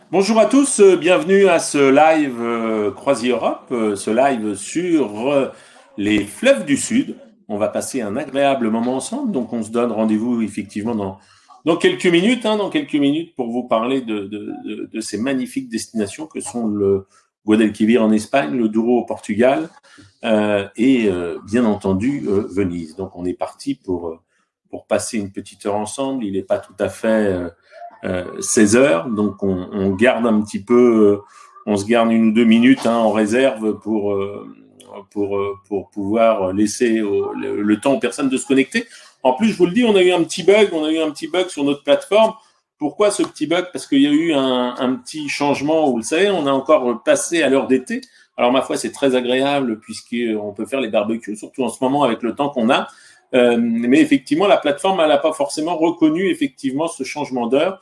Bonjour à tous, bienvenue à ce live CroisiEurope, ce live sur les fleuves du Sud. On va passer un agréable moment ensemble, donc on se donne rendez-vous effectivement dans quelques minutes, dans quelques minutes pour vous parler de ces magnifiques destinations que sont le Guadalquivir en Espagne, le Douro au Portugal et bien entendu Venise. Donc on est parti pour passer une petite heure ensemble. Il n'est pas tout à fait 16 heures. Donc on garde un petit peu, on se garde 1 ou 2 minutes en réserve pour pouvoir laisser le temps aux personnes de se connecter. En plus, je vous le dis, on a eu un petit bug sur notre plateforme. Pourquoi ce petit bug? Parce qu'il y a eu un petit changement, vous le savez, on a encore passé à l'heure d'été. Alors ma foi, c'est très agréable puisqu'on peut faire les barbecues, surtout en ce moment avec le temps qu'on a. Mais effectivement, la plateforme, elle n'a pas forcément reconnu effectivement ce changement d'heure.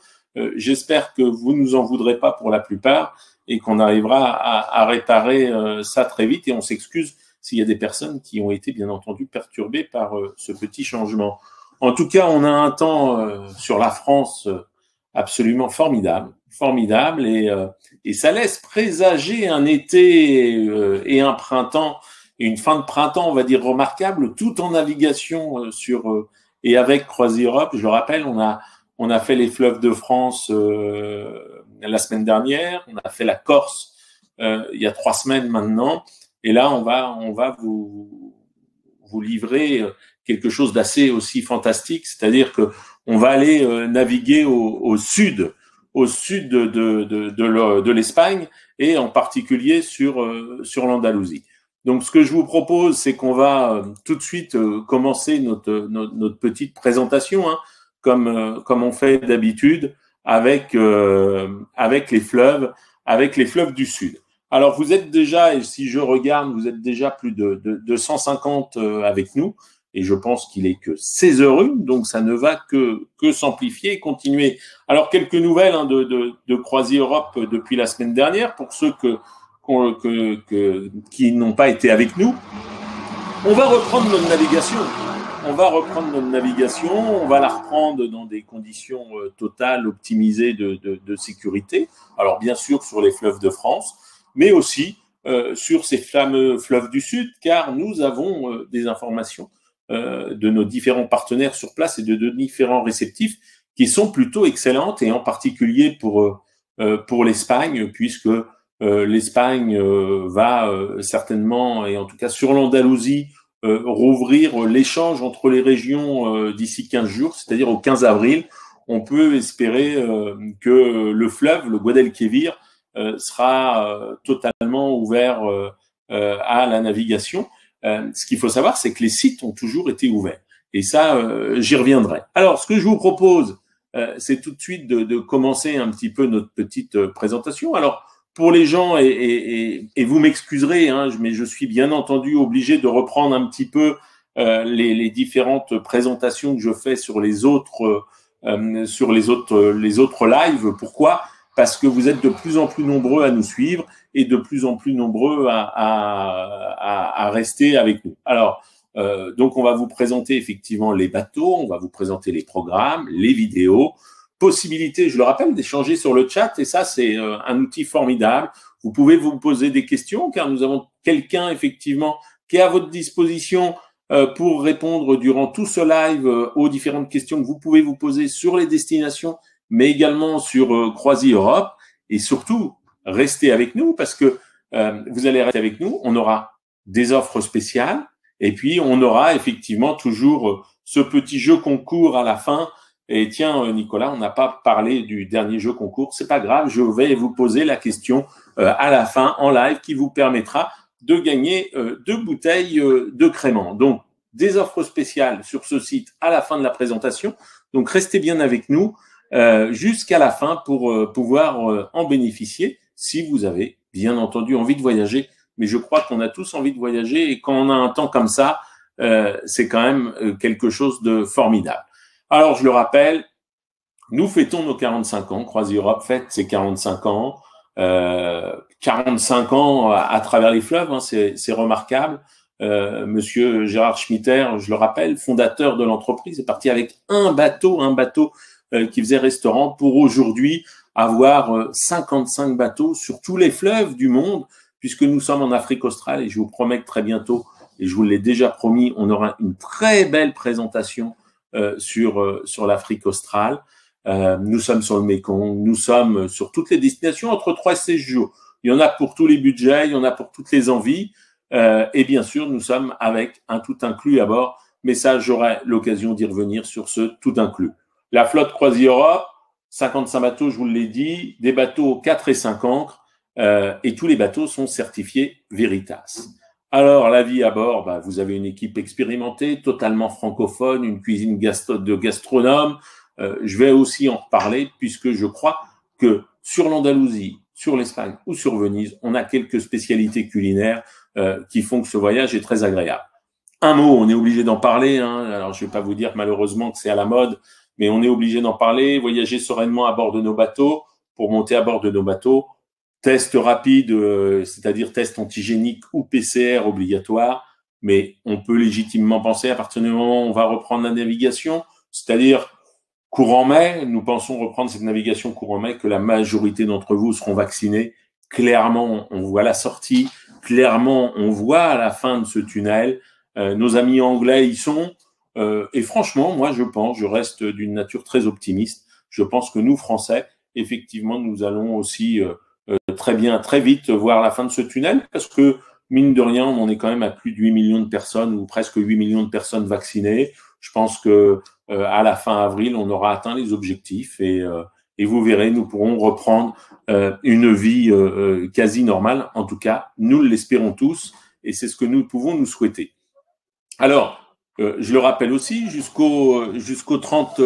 J'espère que vous ne nous en voudrez pas pour la plupart et qu'on arrivera à réparer ça très vite. Et on s'excuse s'il y a des personnes qui ont été bien entendu perturbées par ce petit changement. En tout cas, on a un temps sur la France absolument formidable et ça laisse présager un été et un printemps et une fin de printemps, on va dire, remarquable, tout en navigation et avec CroisiEurope. Je le rappelle, on a fait les fleuves de France la semaine dernière, on a fait la Corse il y a 3 semaines maintenant, et là on va vous livrer quelque chose d'assez aussi fantastique, c'est-à-dire que on va aller naviguer au sud de l'Espagne et en particulier sur l'Andalousie. Donc, ce que je vous propose, c'est qu'on va tout de suite commencer notre petite présentation, comme on fait d'habitude, avec avec les fleuves du Sud. Alors, vous êtes déjà, et si je regarde, vous êtes déjà plus de 150 avec nous, et je pense qu'il est que 16h01, donc ça ne va que s'amplifier et continuer. Alors, quelques nouvelles de CroisiEurope depuis la semaine dernière, pour ceux qui n'ont pas été avec nous. On va reprendre notre navigation. On va la reprendre dans des conditions totales, optimisées de sécurité. Alors bien sûr sur les fleuves de France, mais aussi sur ces fameux fleuves du Sud, car nous avons des informations de nos différents partenaires sur place et de différents réceptifs qui sont plutôt excellentes, et en particulier pour l'Espagne, puisque l'Espagne va certainement, et en tout cas sur l'Andalousie, rouvrir l'échange entre les régions d'ici 15 jours, c'est-à-dire au 15 avril. On peut espérer que le fleuve, le Guadalquivir, sera totalement ouvert à la navigation. Ce qu'il faut savoir, c'est que les sites ont toujours été ouverts. Et ça, j'y reviendrai. Alors, ce que je vous propose, c'est tout de suite de commencer un petit peu notre petite présentation. Alors, pour les gens, et vous m'excuserez, mais je suis bien entendu obligé de reprendre un petit peu les différentes présentations que je fais les autres lives. Pourquoi? Parce que vous êtes de plus en plus nombreux à nous suivre et de plus en plus nombreux à rester avec nous. Alors, donc on va vous présenter effectivement les bateaux, on va vous présenter les programmes, les vidéos, possibilité, je le rappelle, d'échanger sur le chat, et ça, c'est un outil formidable. Vous pouvez vous poser des questions, car nous avons quelqu'un, effectivement, qui est à votre disposition pour répondre durant tout ce live aux différentes questions que vous pouvez vous poser sur les destinations, mais également sur CroisiEurope. Et surtout, restez avec nous, parce que vous allez rester avec nous. On aura des offres spéciales, et puis on aura effectivement toujours ce petit jeu concours à la fin. Et tiens, Nicolas, on n'a pas parlé du dernier jeu concours. C'est pas grave, je vais vous poser la question à la fin en live qui vous permettra de gagner 2 bouteilles de crément. Donc, des offres spéciales sur ce site à la fin de la présentation. Donc, restez bien avec nous jusqu'à la fin pour pouvoir en bénéficier si vous avez bien entendu envie de voyager. Mais je crois qu'on a tous envie de voyager, et quand on a un temps comme ça, c'est quand même quelque chose de formidable. Alors, je le rappelle, nous fêtons nos 45 ans. CroisiEurope fête ses 45 ans. 45 ans à travers les fleuves, c'est remarquable. Monsieur Gérard Schmitter, je le rappelle, fondateur de l'entreprise, est parti avec un bateau qui faisait restaurant, pour aujourd'hui avoir 55 bateaux sur tous les fleuves du monde, puisque nous sommes en Afrique australe et je vous promets que très bientôt, et je vous l'ai déjà promis, on aura une très belle présentation sur l'Afrique australe. Nous sommes sur le Mékong, nous sommes sur toutes les destinations entre 3 et 16 jours. Il y en a pour tous les budgets, il y en a pour toutes les envies. Et bien sûr, nous sommes avec un tout inclus à bord. Mais ça, j'aurai l'occasion d'y revenir sur ce tout inclus. La flotte CroisiEurope, 55 bateaux, je vous l'ai dit, des bateaux 4 et 5 ancres, et tous les bateaux sont certifiés Veritas. Alors, la vie à bord, vous avez une équipe expérimentée, totalement francophone, une cuisine de gastronome. Je vais aussi en reparler, puisque je crois que sur l'Andalousie, sur l'Espagne ou sur Venise, on a quelques spécialités culinaires qui font que ce voyage est très agréable. Un mot, on est obligé d'en parler. Alors, je ne vais pas vous dire malheureusement que c'est à la mode, mais on est obligé d'en parler. Voyager sereinement à bord de nos bateaux. Pour monter à bord de nos bateaux, test rapide, c'est-à-dire test antigénique ou PCR obligatoire. Mais on peut légitimement penser, à partir du moment où on va reprendre la navigation, c'est-à-dire courant mai, nous pensons reprendre cette navigation courant mai, que la majorité d'entre vous seront vaccinés. Clairement, on voit la sortie. Clairement, on voit à la fin de ce tunnel. Nos amis anglais y sont. Et franchement, moi, je reste d'une nature très optimiste. Je pense que nous, Français, effectivement, nous allons aussi très vite voir la fin de ce tunnel, parce que, mine de rien, on est quand même à plus de 8 millions de personnes, ou presque 8 millions de personnes vaccinées. Je pense que à la fin avril, on aura atteint les objectifs, et vous verrez, nous pourrons reprendre une vie quasi normale. En tout cas, nous l'espérons tous, et c'est ce que nous pouvons nous souhaiter. Alors, je le rappelle aussi, jusqu'au 30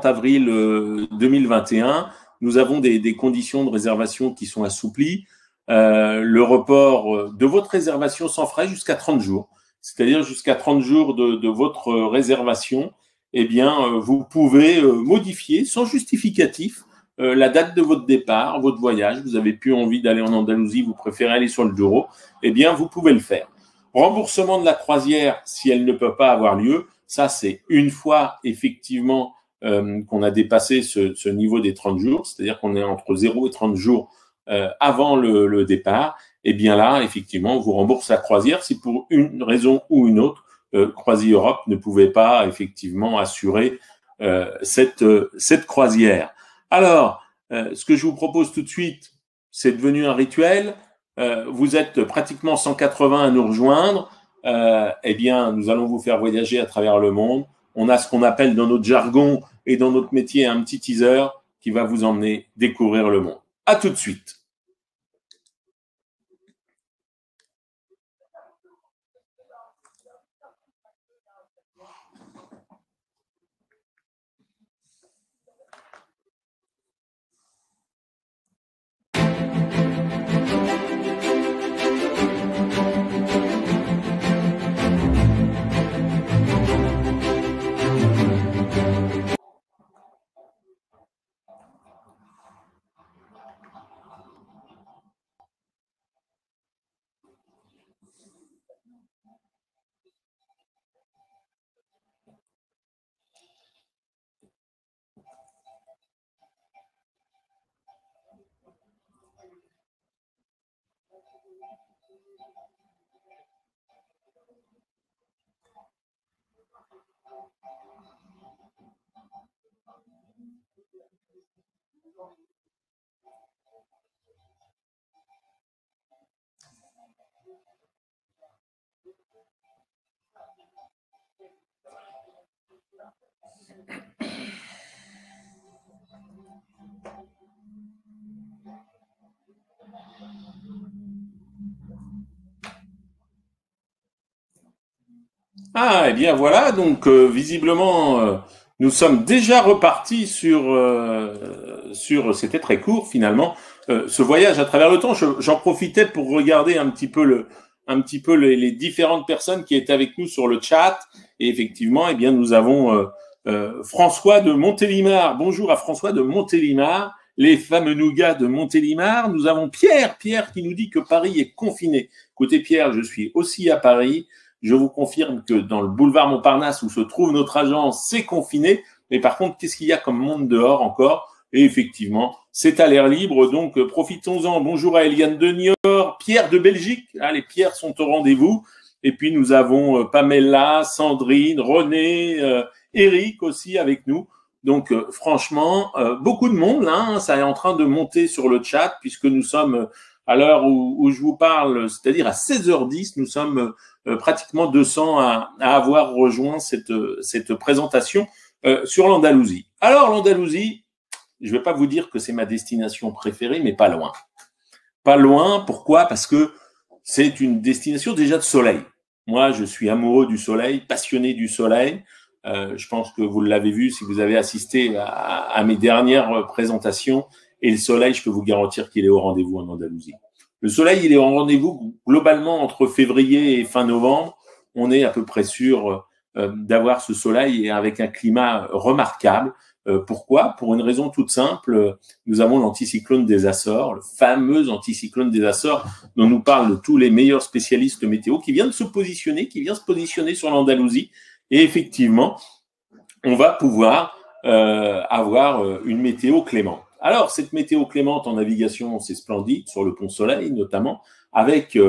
avril 2021, nous avons des conditions de réservation qui sont assouplies. Le report de votre réservation sans frais jusqu'à 30 jours. C'est-à-dire jusqu'à 30 jours de votre réservation, eh bien, vous pouvez modifier sans justificatif la date de votre départ, votre voyage. Vous avez plus envie d'aller en Andalousie, vous préférez aller sur le Douro, eh bien, vous pouvez le faire. Remboursement de la croisière, si elle ne peut pas avoir lieu, ça c'est une fois effectivement qu'on a dépassé ce niveau des 30 jours, c'est-à-dire qu'on est entre 0 et 30 jours avant le départ, et bien là, effectivement, on vous rembourse la croisière si pour une raison ou une autre, CroisiEurope ne pouvait pas effectivement assurer cette croisière. Alors, ce que je vous propose tout de suite, c'est devenu un rituel. Vous êtes pratiquement 180 à nous rejoindre. Eh bien, nous allons vous faire voyager à travers le monde. On a ce qu'on appelle dans notre jargon et dans notre métier un petit teaser qui va vous emmener découvrir le monde. À tout de suite. Ah, eh bien voilà, donc visiblement, nous sommes déjà repartis c'était très court finalement, ce voyage à travers le temps. J'en profitais pour regarder un petit peu les différentes personnes qui étaient avec nous sur le chat. Et effectivement, eh bien, nous avons François de Montélimar. Bonjour à François de Montélimar, les fameux nougats de Montélimar. Nous avons Pierre qui nous dit que Paris est confiné. Écoutez Pierre, je suis aussi à Paris. Je vous confirme que dans le boulevard Montparnasse où se trouve notre agence, c'est confiné. Mais par contre, qu'est-ce qu'il y a comme monde dehors encore? Et effectivement, c'est à l'air libre, donc profitons-en. Bonjour à Eliane de Niort, Pierre de Belgique. Ah, les Pierres sont au rendez-vous. Et puis nous avons Pamela, Sandrine, René, Eric aussi avec nous. Donc franchement, beaucoup de monde, là, ça est en train de monter sur le chat puisque nous sommes à l'heure où je vous parle, c'est-à-dire à 16h10, nous sommes pratiquement 200 à avoir rejoint cette présentation sur l'Andalousie. Alors l'Andalousie, je ne vais pas vous dire que c'est ma destination préférée, mais pas loin. Pas loin, pourquoi? Parce que c'est une destination déjà de soleil. Moi, je suis amoureux du soleil, passionné du soleil. Je pense que vous l'avez vu si vous avez assisté à mes dernières présentations. Et le soleil, je peux vous garantir qu'il est au rendez-vous en Andalousie. Le soleil, il est au rendez-vous globalement entre février et fin novembre. On est à peu près sûr d'avoir ce soleil et avec un climat remarquable. Pourquoi? Pour une raison toute simple. Nous avons l'anticyclone des Açores, le fameux anticyclone des Açores dont nous parlent tous les meilleurs spécialistes météo, qui vient de se positionner, sur l'Andalousie. Et effectivement, on va pouvoir avoir une météo clémente. Alors, cette météo clémente en navigation, c'est splendide, sur le Pont Soleil notamment, avec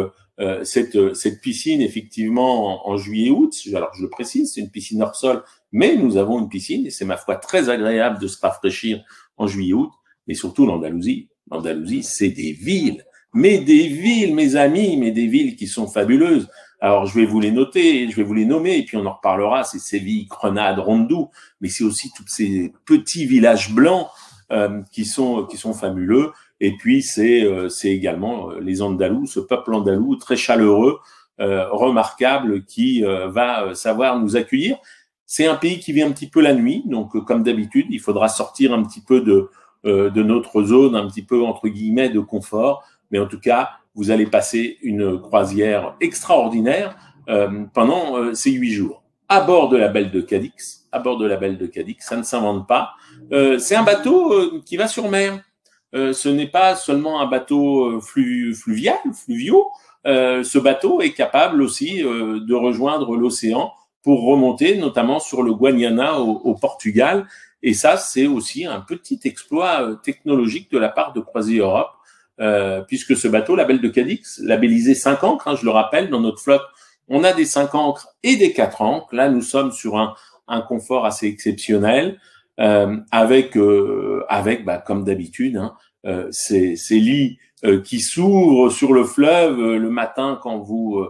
cette piscine, effectivement, en juillet-août. Alors, je le précise, c'est une piscine hors sol, mais nous avons une piscine, et c'est ma foi très agréable de se rafraîchir en juillet-août, mais surtout l'Andalousie. L'Andalousie, c'est des villes, mes amis, mais des villes qui sont fabuleuses. Alors, je vais vous les noter, je vais vous les nommer, et puis on en reparlera. C'est Séville, Grenade, Rondoux, mais c'est aussi tous ces petits villages blancs qui sont fabuleux. Et puis, c'est également les Andalous, ce peuple andalou très chaleureux, remarquable, qui va savoir nous accueillir. C'est un pays qui vit un petit peu la nuit, donc comme d'habitude, il faudra sortir un petit peu de notre zone, un petit peu entre guillemets de confort. Mais en tout cas, vous allez passer une croisière extraordinaire pendant ces 8 jours. À bord de la Belle de Cadix, ça ne s'invente pas. C'est un bateau qui va sur mer. Ce n'est pas seulement un bateau fluvial. Ce bateau est capable aussi de rejoindre l'océan pour remonter, notamment sur le Guadiana au Portugal. Et ça, c'est aussi un petit exploit technologique de la part de Croisière Europe, puisque ce bateau, la Belle de Cadix, labellisé 5 ancres, je le rappelle, dans notre flotte, on a des 5 ancres et des 4 ancres. Là, nous sommes sur un confort assez exceptionnel, avec comme d'habitude, ces lits qui s'ouvrent sur le fleuve le matin quand vous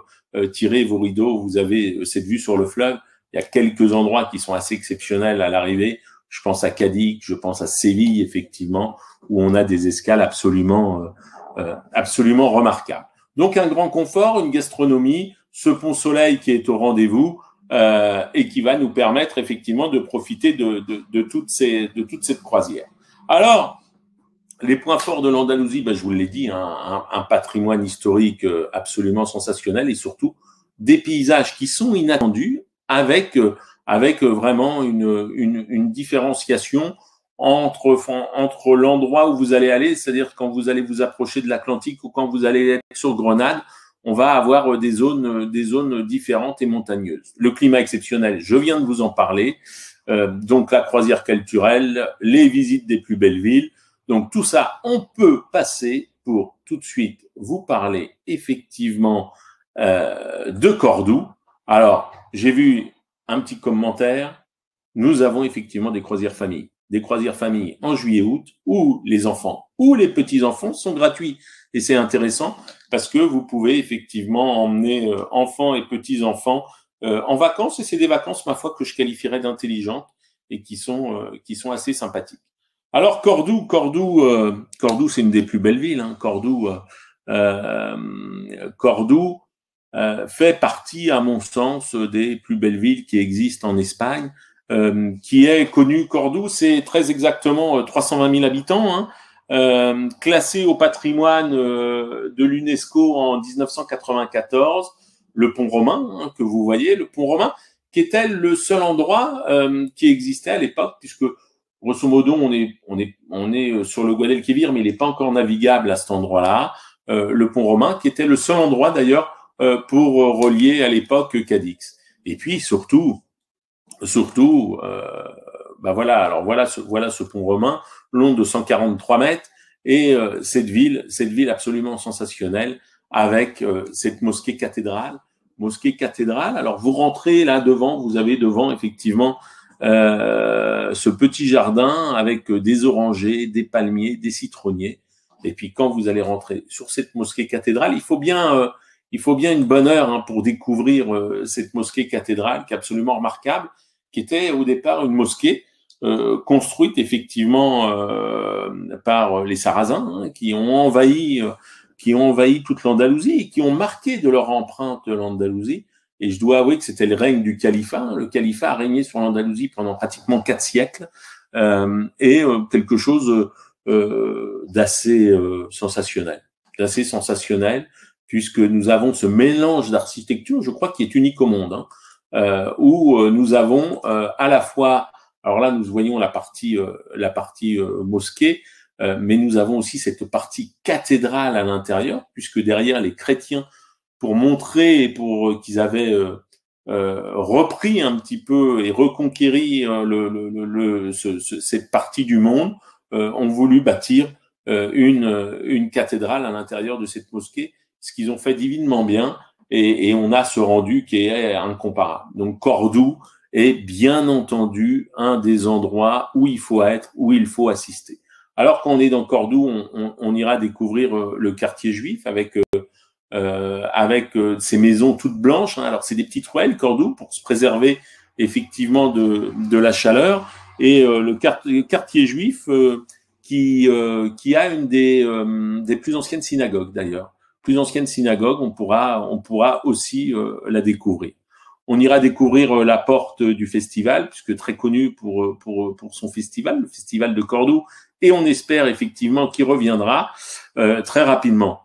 tirez vos rideaux, vous avez cette vue sur le fleuve. Il y a quelques endroits qui sont assez exceptionnels à l'arrivée. Je pense à Cadix, je pense à Séville, effectivement, où on a des escales absolument remarquables. Donc un grand confort, une gastronomie, ce Pont Soleil qui est au rendez-vous et qui va nous permettre effectivement de profiter de toute cette croisière. Alors, les points forts de l'Andalousie, je vous l'ai dit, un patrimoine historique absolument sensationnel et surtout des paysages qui sont inattendus avec vraiment une différenciation entre l'endroit où vous allez aller, c'est-à-dire quand vous allez vous approcher de l'Atlantique ou quand vous allez être sur Grenade, on va avoir des zones différentes et montagneuses. Le climat exceptionnel, je viens de vous en parler. Donc la croisière culturelle, les visites des plus belles villes. Donc tout ça, on peut passer pour tout de suite vous parler effectivement de Cordoue. Alors, j'ai vu un petit commentaire. Nous avons effectivement des croisières familles en juillet-août où les enfants ou les petits-enfants sont gratuits. Et c'est intéressant parce que vous pouvez effectivement emmener enfants et petits-enfants en vacances. Et c'est des vacances, ma foi, que je qualifierais d'intelligentes et qui sont assez sympathiques. Alors Cordoue, c'est une des plus belles villes. Cordoue fait partie, à mon sens, des plus belles villes qui existent en Espagne. Qui est connue, Cordoue, c'est très exactement 320 000 habitants, classé au patrimoine de l'UNESCO en 1994. Le pont romain, que vous voyez, le pont romain, qui était le seul endroit qui existait à l'époque, puisque grosso modo, on est sur le Guadalquivir, mais il n'est pas encore navigable à cet endroit-là. Le pont romain, qui était le seul endroit d'ailleurs pour relier à l'époque Cadix. Et puis surtout, voilà, alors voilà ce pont romain, long de 143 mètres, et cette ville absolument sensationnelle, avec cette mosquée cathédrale. Mosquée cathédrale, alors vous rentrez là devant, vous avez devant effectivement ce petit jardin avec des orangers, des palmiers, des citronniers. Et puis quand vous allez rentrer sur cette mosquée cathédrale, il faut bien une bonne heure pour découvrir cette mosquée cathédrale qui est absolument remarquable, qui était au départ une mosquée construite effectivement par les Sarrasins qui ont envahi toute l'Andalousie et qui ont marqué de leur empreinte l'Andalousie. Et je dois avouer que c'était le règne du califat. Le califat a régné sur l'Andalousie pendant pratiquement 4 siècles et quelque chose d'assez sensationnel, puisque nous avons ce mélange d'architecture, je crois, qui est unique au monde, où nous avons à la fois, alors là, nous voyons la partie mosquée, mais nous avons aussi cette partie cathédrale à l'intérieur, puisque derrière, les chrétiens, pour montrer et pour qu'ils avaient repris un petit peu et reconquéri cette partie du monde, ont voulu bâtir une cathédrale à l'intérieur de cette mosquée, ce qu'ils ont fait divinement bien, et on a ce rendu qui est incomparable. Donc Cordoue est bien entendu un des endroits où il faut être, où il faut assister. Alors quand on est dans Cordoue, on ira découvrir le quartier juif avec ces maisons toutes blanches. Alors c'est des petites ruelles, Cordoue, pour se préserver effectivement de la chaleur. Et le quartier juif qui a une des plus anciennes synagogues d'ailleurs. Plus ancienne synagogue, on pourra aussi la découvrir. On ira découvrir la porte du festival, puisque très connu pour son festival, le festival de Cordoue, et on espère effectivement qu'il reviendra très rapidement.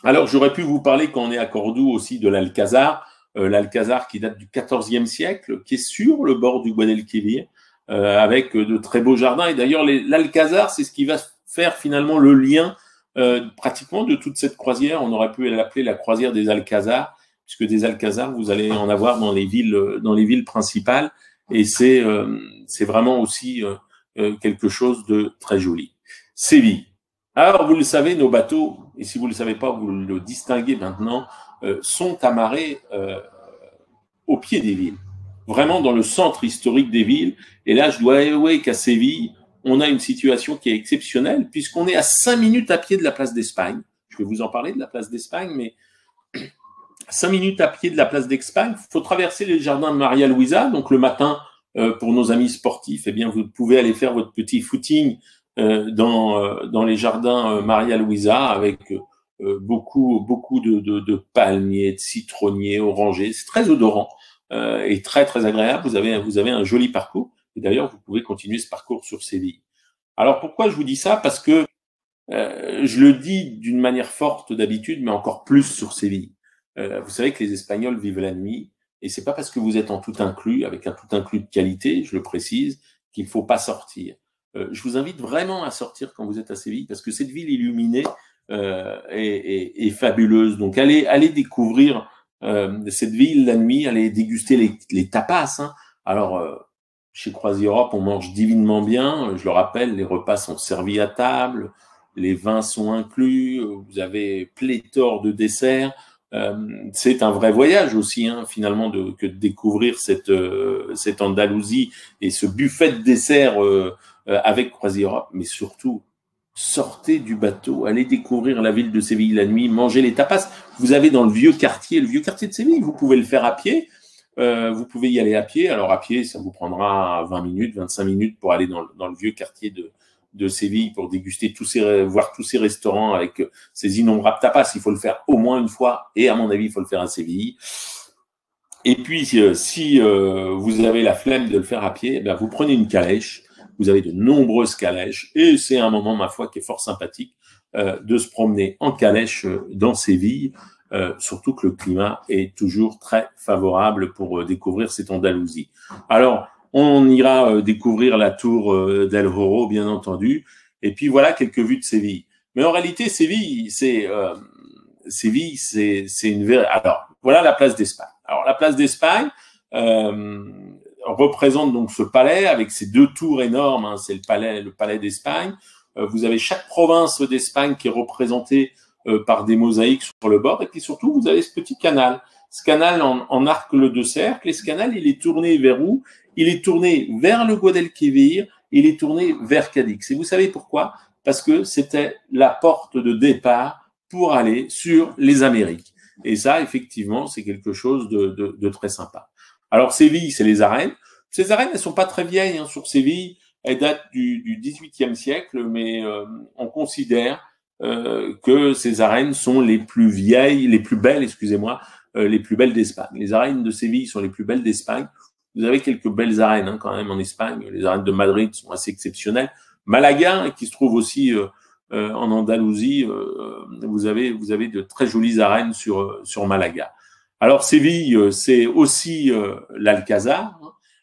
Alors, j'aurais pu vous parler, quand on est à Cordoue, aussi de l'Alcazar, l'Alcazar qui date du XIVe siècle, qui est sur le bord du Guadalquivir, avec de très beaux jardins. Et d'ailleurs, l'Alcazar, c'est ce qui va faire finalement le lien pratiquement de toute cette croisière. On aurait pu l'appeler la croisière des Alcazars, puisque des Alcazars, vous allez en avoir dans les villes principales. Et c'est vraiment aussi quelque chose de très joli. Séville. Alors, vous le savez, nos bateaux, et si vous ne le savez pas, vous le distinguez maintenant, sont amarrés au pied des villes, vraiment dans le centre historique des villes. Et là, je dois avouer qu'à Séville, on a une situation qui est exceptionnelle, puisqu'on est à 5 minutes à pied de la place d'Espagne. Je vais vous en parler de la place d'Espagne, mais 5 minutes à pied de la place d'Espagne, il faut traverser les jardins de Maria Luisa. Donc le matin, pour nos amis sportifs, eh bien, vous pouvez aller faire votre petit footing dans les jardins Maria Luisa avec beaucoup de palmiers, de citronniers, orangers. C'est très odorant et très très agréable. Vous avez un joli parcours. Et d'ailleurs, vous pouvez continuer ce parcours sur Séville. Alors pourquoi je vous dis ça? Parce que je le dis d'une manière forte d'habitude, mais encore plus sur Séville. Vous savez que les Espagnols vivent la nuit, et c'est pas parce que vous êtes en tout inclus, avec un tout inclus de qualité, je le précise, qu'il faut pas sortir. Je vous invite vraiment à sortir quand vous êtes à Séville, parce que cette ville illuminée est fabuleuse. Donc allez découvrir cette ville la nuit, allez déguster les tapas. Alors chez Croisière, on mange divinement bien. Je le rappelle, les repas sont servis à table, les vins sont inclus, vous avez pléthore de desserts. C'est un vrai voyage aussi, finalement, que de découvrir cette Andalousie et ce buffet de desserts avec Croisière. Mais surtout, sortez du bateau, allez découvrir la ville de Séville la nuit, mangez les tapas. Vous avez dans le vieux quartier de Séville, vous pouvez le faire à pied. Vous pouvez y aller à pied. Alors à pied, ça vous prendra 20 minutes, 25 minutes pour aller dans le vieux quartier de Séville pour déguster voir tous ces restaurants avec ces innombrables tapas. Il faut le faire au moins une fois, et à mon avis, il faut le faire à Séville. Et puis, si vous avez la flemme de le faire à pied, vous prenez une calèche. Vous avez de nombreuses calèches, et c'est un moment, ma foi, qui est fort sympathique de se promener en calèche dans Séville. Surtout que le climat est toujours très favorable pour découvrir cette Andalousie. Alors, on ira découvrir la tour d'El Horo, bien entendu, et puis voilà quelques vues de Séville. Mais en réalité, Séville, c'est une vraie. Alors, voilà la place d'Espagne. Alors, la place d'Espagne, représente donc ce palais avec ces deux tours énormes, hein, c'est le palais d'Espagne. Vous avez chaque province d'Espagne qui est représentée par des mosaïques sur le bord, et puis surtout vous avez ce petit canal. Ce canal en arc de cercle, et ce canal il est tourné vers où? Il est tourné vers le Guadalquivir, il est tourné vers Cadix. Et vous savez pourquoi? Parce que c'était la porte de départ pour aller sur les Amériques. Et ça, effectivement, c'est quelque chose de très sympa. Alors, Séville, c'est les arènes. Ces arènes, elles sont pas très vieilles, hein, sur Séville. Elles datent du XVIIIe siècle, mais on considère que ces arènes sont les plus vieilles, les plus belles, excusez-moi, les plus belles d'Espagne. Les arènes de Séville sont les plus belles d'Espagne. Vous avez quelques belles arènes, hein, quand même, en Espagne. Les arènes de Madrid sont assez exceptionnelles. Malaga, qui se trouve aussi en Andalousie, vous avez de très jolies arènes sur Malaga. Alors Séville, c'est aussi l'Alcazar.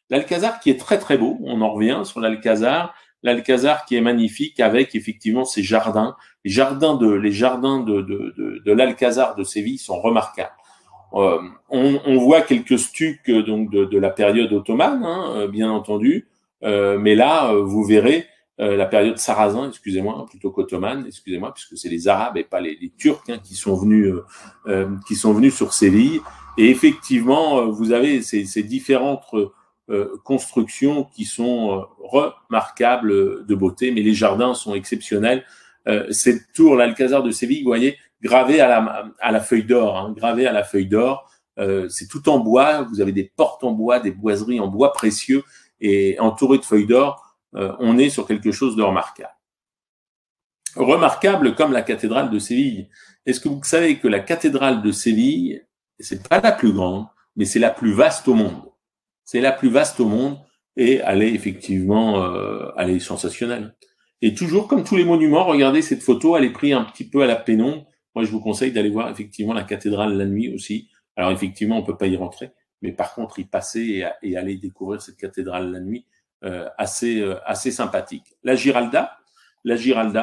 L'Alcazar qui est très très beau. On en revient sur l'Alcazar. L'Alcazar qui est magnifique avec effectivement ses jardins. Les jardins de l'Alcazar de Séville sont remarquables. On voit quelques stucs donc de la période ottomane, hein, bien entendu, mais là vous verrez la période sarrasin, excusez-moi, plutôt qu'ottomane, excusez-moi, puisque c'est les Arabes et pas les Turcs, hein, qui sont venus sur Séville. Et effectivement, vous avez ces différentes constructions qui sont remarquables de beauté, mais les jardins sont exceptionnels. Cette tour, l'Alcazar de Séville, vous voyez, gravé à la feuille d'or, hein, gravé à la feuille d'or. C'est tout en bois. Vous avez des portes en bois, des boiseries en bois précieux et entouré de feuilles d'or. On est sur quelque chose de remarquable. Remarquable comme la cathédrale de Séville. Est-ce que vous savez que la cathédrale de Séville, c'est pas la plus grande, mais c'est la plus vaste au monde. C'est la plus vaste au monde et elle est effectivement, elle est sensationnelle. Et toujours comme tous les monuments, regardez cette photo, elle est prise un petit peu à la pénombre. Moi, je vous conseille d'aller voir effectivement la cathédrale la nuit aussi. Alors effectivement, on peut pas y rentrer, mais par contre, y passer et aller découvrir cette cathédrale la nuit, assez sympathique. La Giralda,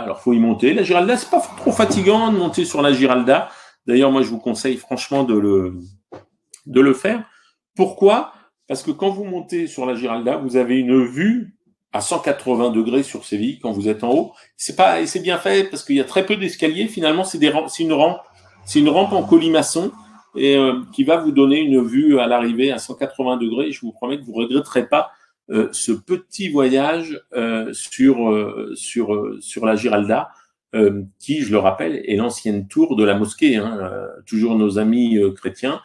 alors faut y monter. La Giralda, c'est pas trop fatigant de monter sur la Giralda. D'ailleurs, moi, je vous conseille franchement de le faire. Pourquoi? Parce que quand vous montez sur la Giralda, vous avez une vue à 180 degrés sur Séville quand vous êtes en haut. C'est bien fait parce qu'il y a très peu d'escaliers. Finalement, c'est une rampe en colimaçon et qui va vous donner une vue à l'arrivée à 180 degrés. Et je vous promets que vous regretterez pas ce petit voyage sur la Giralda, qui, je le rappelle, est l'ancienne tour de la mosquée. Hein, toujours nos amis chrétiens.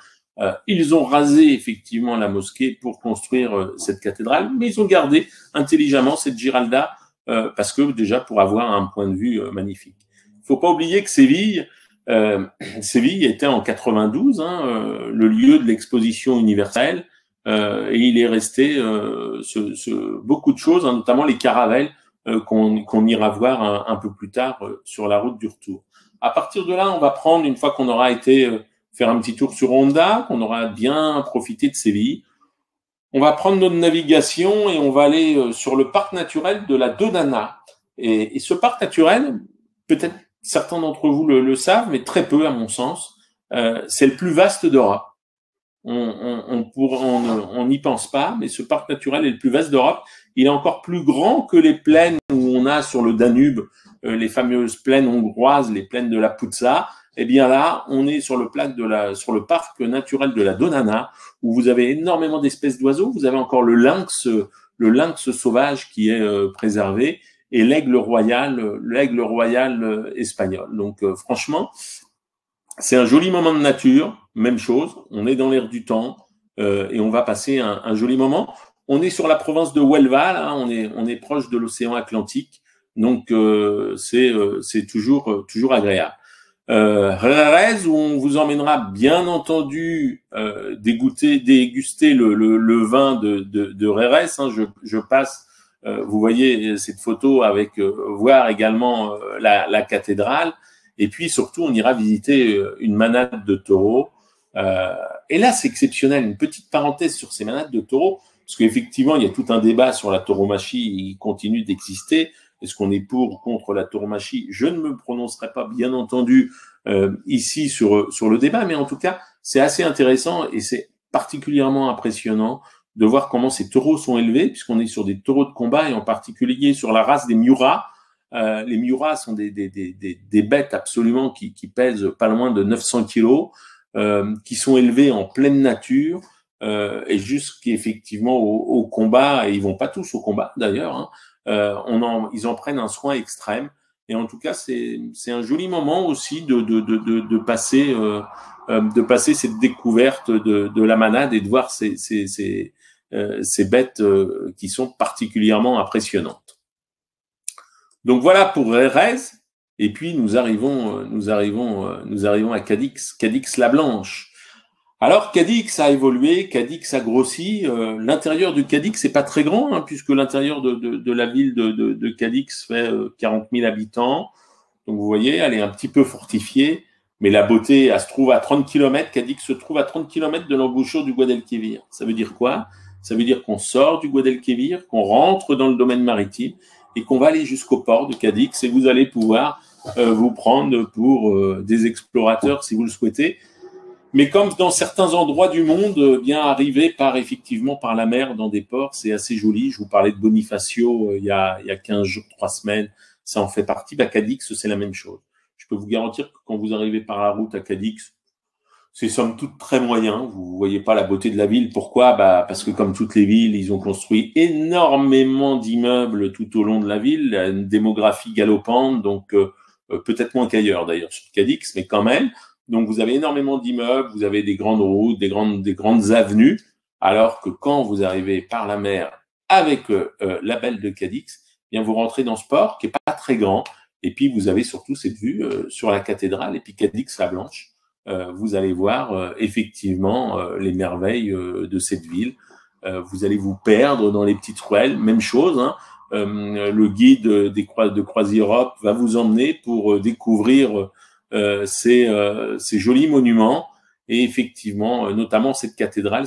Ils ont rasé effectivement la mosquée pour construire cette cathédrale, mais ils ont gardé intelligemment cette Giralda parce que déjà pour avoir un point de vue magnifique. Il ne faut pas oublier que Séville était en 92 le lieu de l'exposition universelle et il est resté beaucoup de choses, hein, notamment les caravelles qu'on ira voir un peu plus tard sur la route du retour. À partir de là, on va prendre, une fois qu'on aura été faire un petit tour sur Honda, qu'on aura bien profité de Séville. On va prendre notre navigation et on va aller sur le parc naturel de la Donana. Et ce parc naturel, peut-être certains d'entre vous le savent, mais très peu à mon sens, c'est le plus vaste d'Europe. On n'y pense pas, mais ce parc naturel est le plus vaste d'Europe. Il est encore plus grand que les plaines où on a sur le Danube, les fameuses plaines hongroises, les plaines de la Puța. Eh bien là, on est sur le parc naturel de la Donana, où vous avez énormément d'espèces d'oiseaux. Vous avez encore le lynx sauvage qui est préservé, et l'aigle royal espagnol. Donc franchement, c'est un joli moment de nature. Même chose, on est dans l'air du temps et on va passer un joli moment. On est sur la province de Huelva, là, on est proche de l'océan Atlantique, donc c'est toujours agréable. Jerez, où on vous emmènera bien entendu déguster le vin de Jerez. Hein, je passe, vous voyez cette photo avec voir également la cathédrale, et puis surtout on ira visiter une manade de taureaux. Et là c'est exceptionnel. Une petite parenthèse sur ces manades de taureaux, parce qu'effectivement il y a tout un débat sur la tauromachie, il continue d'exister. Est-ce qu'on est pour ou contre la tauromachie? Je ne me prononcerai pas, bien entendu, ici sur le débat, mais en tout cas, c'est assez intéressant et c'est particulièrement impressionnant de voir comment ces taureaux sont élevés, puisqu'on est sur des taureaux de combat et en particulier sur la race des Miura. Les Miura sont des bêtes absolument qui pèsent pas loin de 900 kilos, qui sont élevés en pleine nature et jusqu'effectivement au combat. Et ils vont pas tous au combat d'ailleurs. Hein. Ils en prennent un soin extrême. Et en tout cas, c'est un joli moment aussi de passer cette découverte de la manade et de voir ces bêtes qui sont particulièrement impressionnantes. Donc voilà pour Rérez. Et puis nous arrivons à Cadix, Cadix-la-Blanche. Alors Cadix a évolué, Cadix a grossi. L'intérieur du Cadix c'est pas très grand, hein, puisque l'intérieur de la ville de Cadix fait 40 000 habitants. Donc vous voyez, elle est un petit peu fortifiée, mais la beauté, elle se trouve à 30 km. Cadix se trouve à 30 km de l'embouchure du Guadalquivir. Ça veut dire quoi? Ça veut dire qu'on sort du Guadalquivir, qu'on rentre dans le domaine maritime et qu'on va aller jusqu'au port de Cadix et vous allez pouvoir vous prendre pour des explorateurs si vous le souhaitez. Mais comme dans certains endroits du monde, bien arriver effectivement par la mer dans des ports, c'est assez joli. Je vous parlais de Bonifacio il y a 15 jours, 3 semaines, ça en fait partie. Cadix, c'est la même chose. Je peux vous garantir que quand vous arrivez par la route à Cadix, c'est somme toute très moyen. Vous voyez pas la beauté de la ville. Pourquoi? Parce que comme toutes les villes, ils ont construit énormément d'immeubles tout au long de la ville, une démographie galopante, donc peut-être moins qu'ailleurs d'ailleurs sur Cadix, mais quand même. Donc vous avez énormément d'immeubles, vous avez des grandes routes, des grandes avenues, alors que quand vous arrivez par la mer avec la belle de Cadix, eh bien vous rentrez dans ce port qui est pas très grand, et puis vous avez surtout cette vue sur la cathédrale et puis Cadix-la-Blanche. Vous allez voir effectivement les merveilles de cette ville. Vous allez vous perdre dans les petites ruelles, même chose. Hein. Le guide de CroisiEurope va vous emmener pour découvrir ces jolis monuments et effectivement, notamment cette cathédrale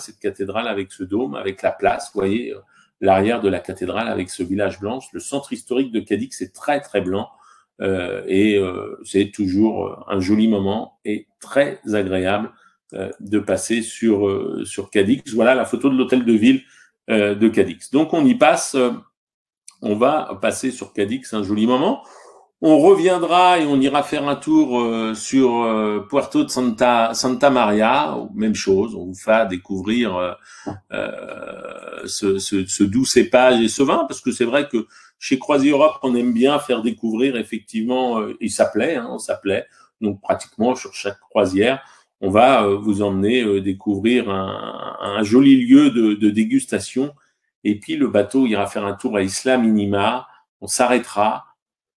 avec ce dôme, avec la place, vous voyez, l'arrière de la cathédrale avec ce village blanc. Le centre historique de Cadix est très très blanc. C'est toujours un joli moment et très agréable de passer sur Cadix. Voilà la photo de l'hôtel de ville de Cadix. Donc on y passe, on va passer sur Cadix un joli moment. On reviendra et on ira faire un tour sur Puerto de Santa Maria, même chose, on vous fera découvrir ce doux cépage et ce vin, parce que c'est vrai que chez CroisiEurope, on aime bien faire découvrir effectivement, et ça plaît, hein, ça plaît. Donc pratiquement sur chaque croisière, on va vous emmener découvrir un joli lieu de dégustation. Et puis le bateau ira faire un tour à Isla Minima. On s'arrêtera.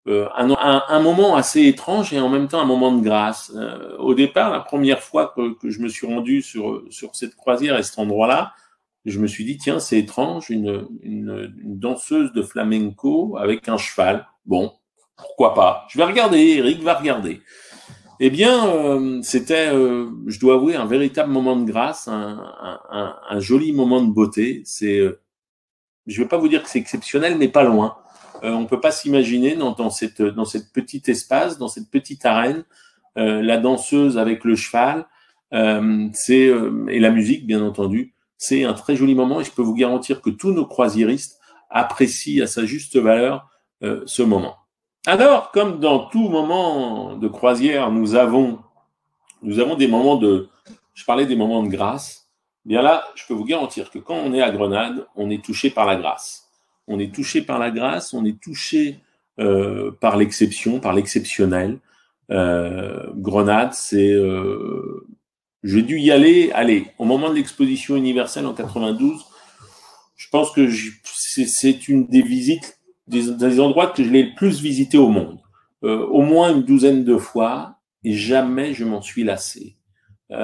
Un moment assez étrange et en même temps un moment de grâce. Au départ, la première fois que je me suis rendu sur cette croisière et cet endroit-là, je me suis dit, tiens, c'est étrange, une danseuse de flamenco avec un cheval. Bon, pourquoi pas? Je vais regarder, Eric va regarder. Eh bien, c'était, je dois avouer, un véritable moment de grâce, un joli moment de beauté. Je vais pas vous dire que c'est exceptionnel, mais pas loin. On peut pas s'imaginer dans cette petite espace, dans cette petite arène, la danseuse avec le cheval, et la musique, bien entendu. C'est un très joli moment et je peux vous garantir que tous nos croisiéristes apprécient à sa juste valeur ce moment. Alors, comme dans tout moment de croisière, nous avons des moments je parlais des moments de grâce. Bien là, je peux vous garantir que quand on est à Grenade, on est touché par la grâce. On est touché par la grâce, on est touché par l'exception, par l'exceptionnel. Grenade, j'ai dû y aller, au moment de l'exposition universelle en 92. Je pense que c'est une des visites, des endroits que je l'ai le plus visité au monde. Au moins une douzaine de fois, et jamais je m'en suis lassé. Vous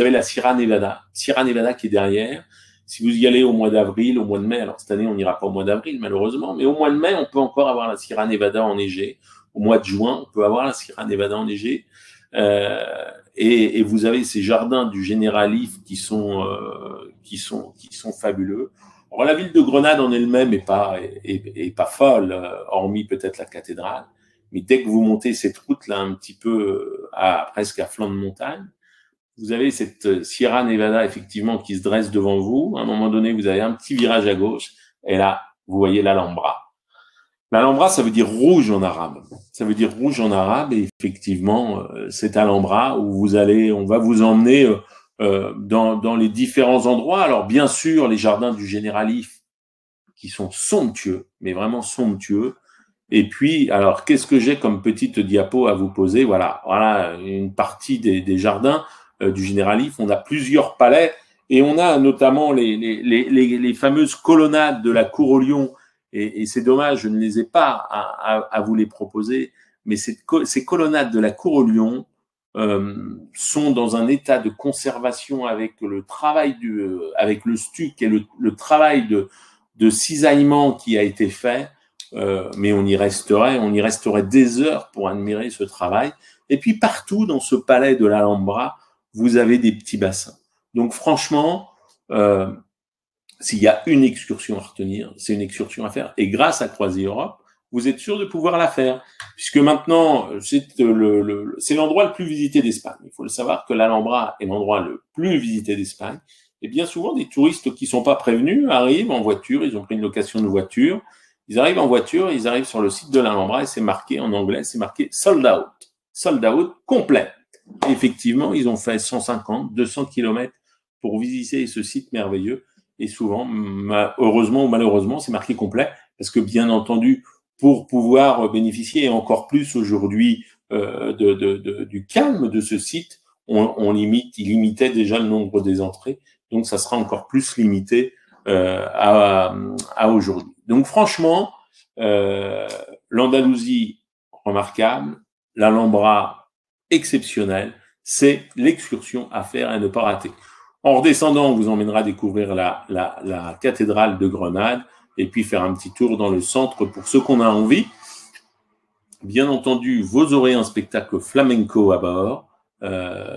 avez la Sierra Nevada qui est derrière. Si vous y allez au mois d'avril, au mois de mai, alors cette année on n'ira pas au mois d'avril malheureusement, mais au mois de mai on peut encore avoir la Sierra Nevada enneigée. Au mois de juin on peut avoir la Sierra Nevada enneigée. Et vous avez ces jardins du Generalif qui sont fabuleux. Alors, la ville de Grenade en elle-même est pas folle, hormis peut-être la cathédrale. Mais dès que vous montez cette route là un petit peu presque à flanc de montagne, vous avez cette Sierra Nevada effectivement qui se dresse devant vous. À un moment donné, vous avez un petit virage à gauche et là, vous voyez l'Alhambra. L'Alhambra, ça veut dire rouge en arabe. Ça veut dire rouge en arabe et effectivement, c'est Alhambra où vous allez, on va vous emmener dans les différents endroits. Alors bien sûr, les jardins du Généralif qui sont somptueux, mais vraiment somptueux. Et puis, alors, qu'est-ce que j'ai comme petite diapo à vous poser? Voilà une partie des jardins du Généralif. On a plusieurs palais et on a notamment les fameuses colonnades de la Cour aux Lions. Et c'est dommage, je ne les ai pas à vous les proposer, mais ces colonnades de la Cour aux Lions sont dans un état de conservation avec le travail avec le stuc et le travail de cisaillement qui a été fait. Mais on y resterait des heures pour admirer ce travail. Et puis partout dans ce palais de l'Alhambra, vous avez des petits bassins. Donc franchement, s'il y a une excursion à retenir, c'est une excursion à faire. Et grâce à Croisière Europe, vous êtes sûr de pouvoir la faire, puisque maintenant c'est l'endroit le plus visité d'Espagne. Il faut le savoir que l'Alhambra est l'endroit le plus visité d'Espagne. Et bien souvent, des touristes qui sont pas prévenus arrivent en voiture. Ils ont pris une location de voiture. Ils arrivent en voiture, ils arrivent sur le site de l'Alhambra et c'est marqué en anglais, c'est marqué sold out complet. Et effectivement, ils ont fait 150, 200 kilomètres pour visiter ce site merveilleux. Et souvent, heureusement ou malheureusement, c'est marqué complet parce que bien entendu, pour pouvoir bénéficier et encore plus aujourd'hui du calme de ce site, il limitait déjà le nombre des entrées, donc ça sera encore plus limité à aujourd'hui. Donc franchement, l'Andalousie remarquable, l'Alhambra exceptionnelle, c'est l'excursion à faire et ne pas rater. En redescendant, on vous emmènera découvrir la cathédrale de Grenade et puis faire un petit tour dans le centre pour ceux qu'on a envie. Bien entendu, vous aurez un spectacle flamenco à bord.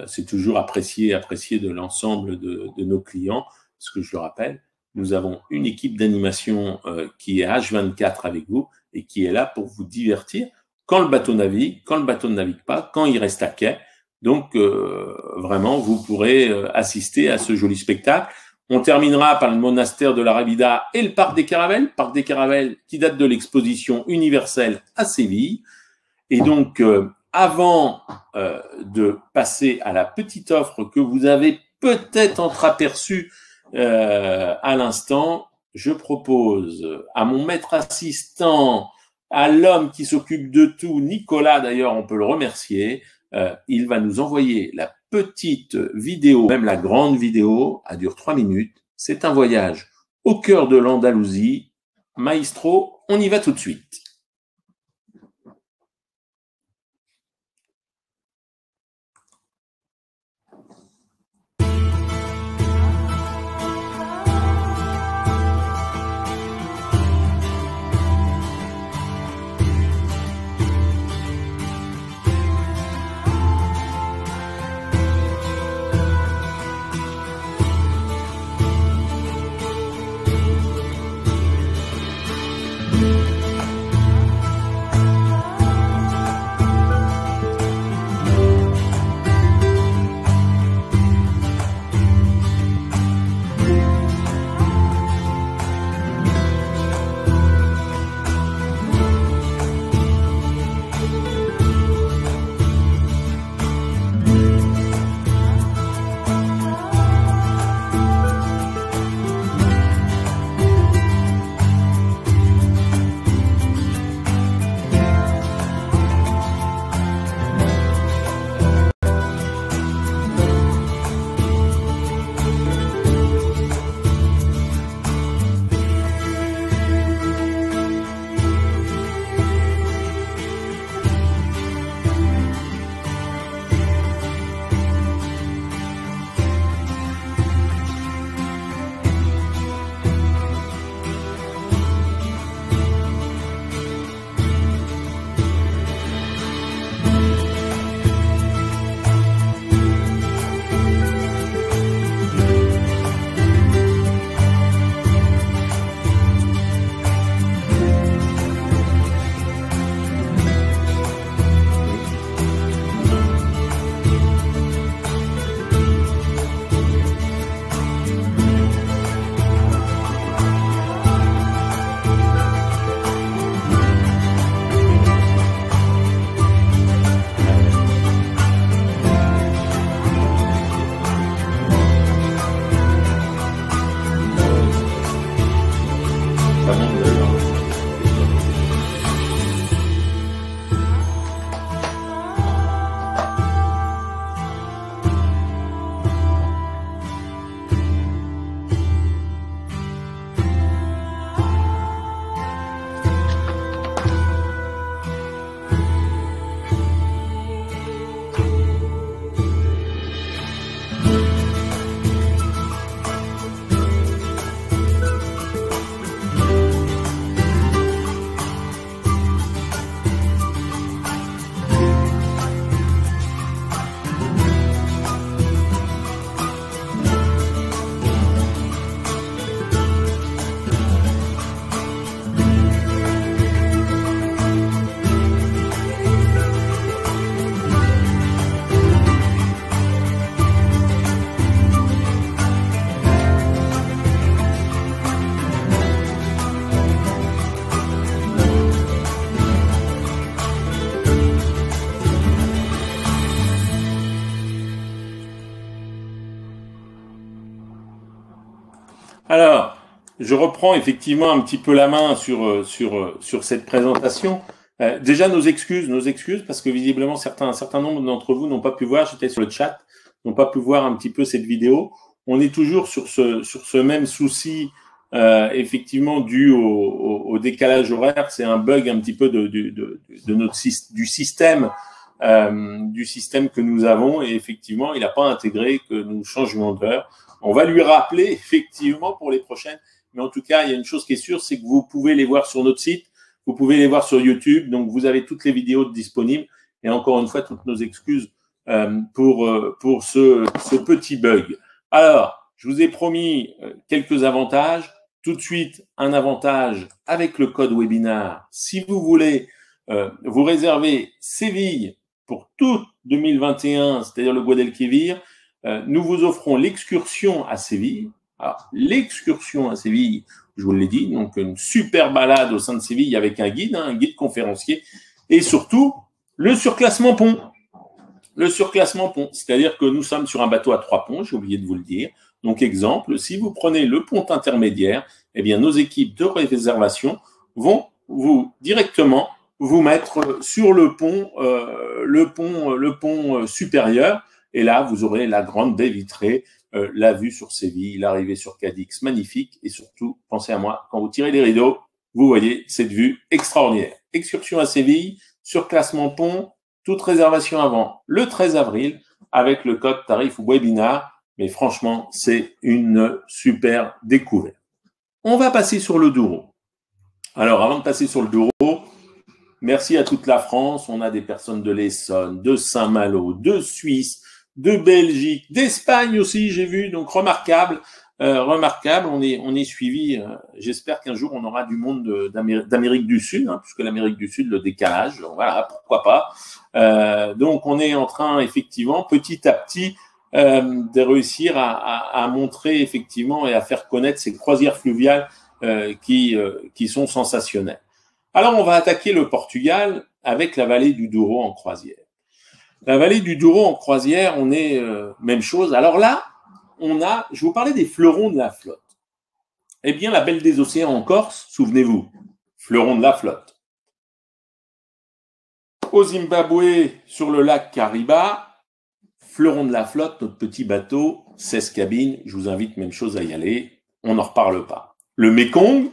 C'est toujours apprécié de l'ensemble de nos clients, parce que je le rappelle, nous avons une équipe d'animation qui est H24 avec vous et qui est là pour vous divertir quand le bateau navigue, quand le bateau ne navigue pas, quand il reste à quai. Donc, vraiment, vous pourrez assister à ce joli spectacle. On terminera par le monastère de la Rábida et le parc des Caravelles qui date de l'exposition universelle à Séville. Et donc, avant de passer à la petite offre que vous avez peut-être entreaperçue à l'instant, je propose à mon maître assistant, à l'homme qui s'occupe de tout, Nicolas d'ailleurs, on peut le remercier, il va nous envoyer la petite vidéo, même la grande vidéo, elle dure 3 minutes, c'est un voyage au cœur de l'Andalousie. Maestro, on y va tout de suite. pas bon d'ailleurs. Alors, je reprends effectivement un petit peu la main sur cette présentation. Déjà nos excuses, parce que visiblement un certain nombre d'entre vous n'ont pas pu voir, j'étais sur le chat, n'ont pas pu voir un petit peu cette vidéo. On est toujours sur ce même souci, effectivement, dû au décalage horaire. C'est un bug un petit peu du système que nous avons, et effectivement, il n'a pas intégré que nous changions d'heure. On va lui rappeler, effectivement, pour les prochaines. Mais en tout cas, il y a une chose qui est sûre, c'est que vous pouvez les voir sur notre site, vous pouvez les voir sur YouTube. Donc, vous avez toutes les vidéos disponibles. Et encore une fois, toutes nos excuses pour ce petit bug. Alors, je vous ai promis quelques avantages. Tout de suite, un avantage avec le code webinar. Si vous voulez vous réserver Séville pour tout 2021, c'est-à-dire le Guadalquivir, nous vous offrons l'excursion à Séville. Alors, l'excursion à Séville, je vous l'ai dit, donc une super balade au sein de Séville avec un guide conférencier, et surtout le surclassement pont. Le surclassement pont, c'est-à-dire que nous sommes sur un bateau à 3 ponts, j'ai oublié de vous le dire. Donc, exemple, si vous prenez le pont intermédiaire, eh bien, nos équipes de réservation vont directement vous mettre sur le pont supérieur. Et là, vous aurez la grande baie vitrée, la vue sur Séville, l'arrivée sur Cadix, magnifique. Et surtout, pensez à moi, quand vous tirez les rideaux, vous voyez cette vue extraordinaire. Excursion à Séville, surclassement pont, toute réservation avant le 13 avril avec le code tarif webinar. Mais franchement, c'est une super découverte. On va passer sur le Douro. Alors, avant de passer sur le Douro, merci à toute la France. On a des personnes de l'Essonne, de Saint-Malo, de Suisse, de Belgique, d'Espagne aussi, j'ai vu. Donc, remarquable. On est suivi. J'espère qu'un jour, on aura du monde d'Amérique du Sud, puisque l'Amérique du Sud, le décalage, voilà, pourquoi pas. Donc, on est en train, effectivement, petit à petit, de réussir à montrer, effectivement, et à faire connaître ces croisières fluviales qui sont sensationnelles. Alors, on va attaquer le Portugal avec la vallée du Douro en croisière. La vallée du Douro en croisière, on est même chose. Alors là, je vous parlais des fleurons de la flotte. Eh bien, la Belle des Océans en Corse, souvenez-vous, fleuron de la flotte. Au Zimbabwe, sur le lac Kariba, fleuron de la flotte, notre petit bateau, 16 cabines. Je vous invite, même chose, à y aller. On n'en reparle pas. Le Mekong,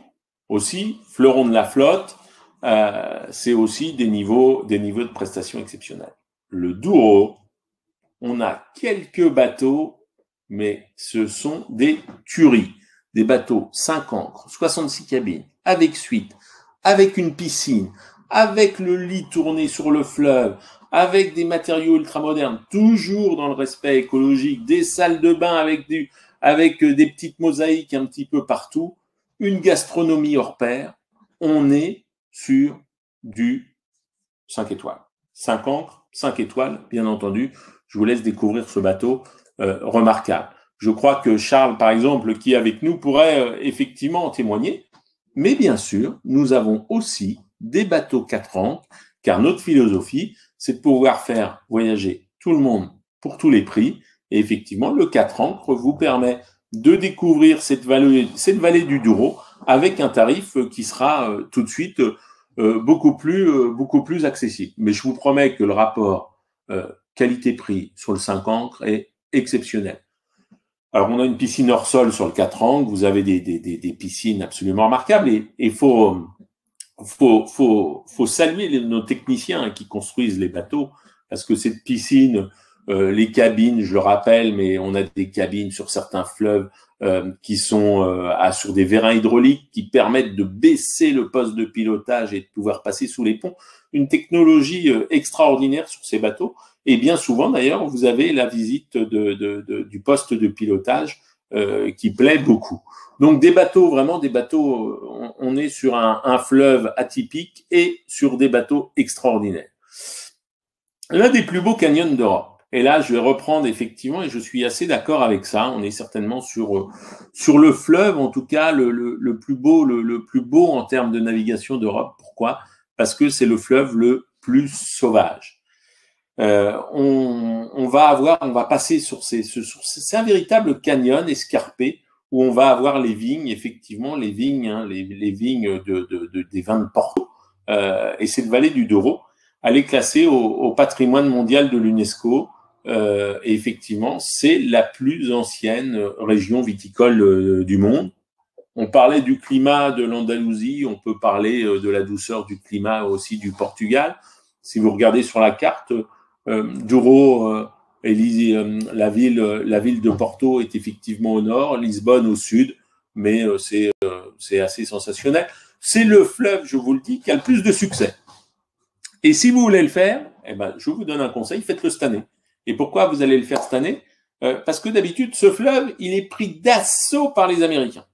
aussi, fleuron de la flotte, c'est aussi des niveaux de prestations exceptionnels. Le Douro, on a quelques bateaux, mais ce sont des tueries. Des bateaux 5 ancres, 66 cabines, avec suite, avec une piscine, avec le lit tourné sur le fleuve, avec des matériaux ultramodernes, toujours dans le respect écologique, des salles de bain avec des petites mosaïques un petit peu partout, une gastronomie hors pair. On est sur du 5 étoiles. 5 ancres, 5 étoiles, bien entendu. Je vous laisse découvrir ce bateau remarquable. Je crois que Charles, par exemple, qui est avec nous, pourrait effectivement en témoigner. Mais bien sûr, nous avons aussi des bateaux 4 ancres, car notre philosophie, c'est de pouvoir faire voyager tout le monde pour tous les prix. Et effectivement, le 4 ancres vous permet de découvrir cette vallée du Douro avec un tarif qui sera tout de suite beaucoup plus accessible. Mais je vous promets que le rapport qualité-prix sur le 5 ancres est exceptionnel. Alors, on a une piscine hors sol sur le 4 ancres, vous avez des piscines absolument remarquables et il faut saluer nos techniciens qui construisent les bateaux parce que cette piscine, les cabines, je le rappelle, mais on a des cabines sur certains fleuves qui sont sur des vérins hydrauliques qui permettent de baisser le poste de pilotage et de pouvoir passer sous les ponts. Une technologie extraordinaire sur ces bateaux. Et bien souvent, d'ailleurs, vous avez la visite du poste de pilotage qui plaît beaucoup. Donc, des bateaux, vraiment des bateaux, on est sur un fleuve atypique et sur des bateaux extraordinaires. L'un des plus beaux canyons d'Europe. Et là, je vais reprendre effectivement, et je suis assez d'accord avec ça. On est certainement sur le fleuve, en tout cas, le plus beau en termes de navigation d'Europe. Pourquoi? Parce que c'est le fleuve le plus sauvage. On va passer c'est un véritable canyon escarpé où on va avoir les vignes, effectivement, les vignes des vins de Porto, et cette vallée du Douro. Elle est classée au patrimoine mondial de l'UNESCO. Et effectivement, c'est la plus ancienne région viticole du monde. On parlait du climat de l'Andalousie, on peut parler de la douceur du climat aussi du Portugal. Si vous regardez sur la carte, Douro la ville de Porto est effectivement au nord, Lisbonne au sud, mais c'est assez sensationnel. C'est le fleuve, je vous le dis, qui a le plus de succès. Et si vous voulez le faire, je vous donne un conseil, faites-le cette année. Et pourquoi vous allez le faire cette année? Parce que d'habitude, ce fleuve, il est pris d'assaut par les Américains.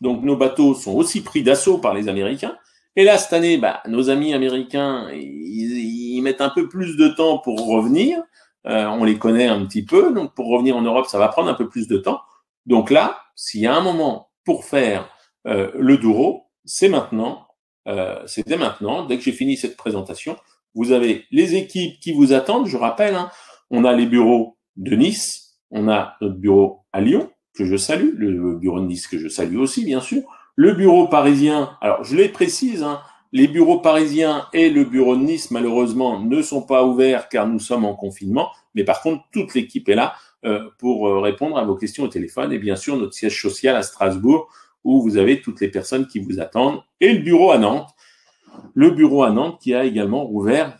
Donc, nos bateaux sont aussi pris d'assaut par les Américains. Et là, cette année, nos amis américains, ils mettent un peu plus de temps pour revenir. On les connaît un petit peu. Donc, pour revenir en Europe, ça va prendre un peu plus de temps. Donc là, s'il y a un moment pour faire le Douro, c'est maintenant. C'est dès maintenant. Dès que j'ai fini cette présentation, vous avez les équipes qui vous attendent. Je rappelle, on a les bureaux de Nice, on a notre bureau à Lyon, que je salue, le bureau de Nice que je salue aussi, bien sûr, le bureau parisien, alors je les précise, les bureaux parisiens et le bureau de Nice, malheureusement, ne sont pas ouverts car nous sommes en confinement, mais par contre, toute l'équipe est là pour répondre à vos questions au téléphone, et bien sûr, notre siège social à Strasbourg, où vous avez toutes les personnes qui vous attendent, et le bureau à Nantes qui a également rouvert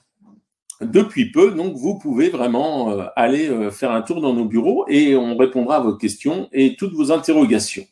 depuis peu, donc vous pouvez vraiment aller faire un tour dans nos bureaux et on répondra à vos questions et toutes vos interrogations.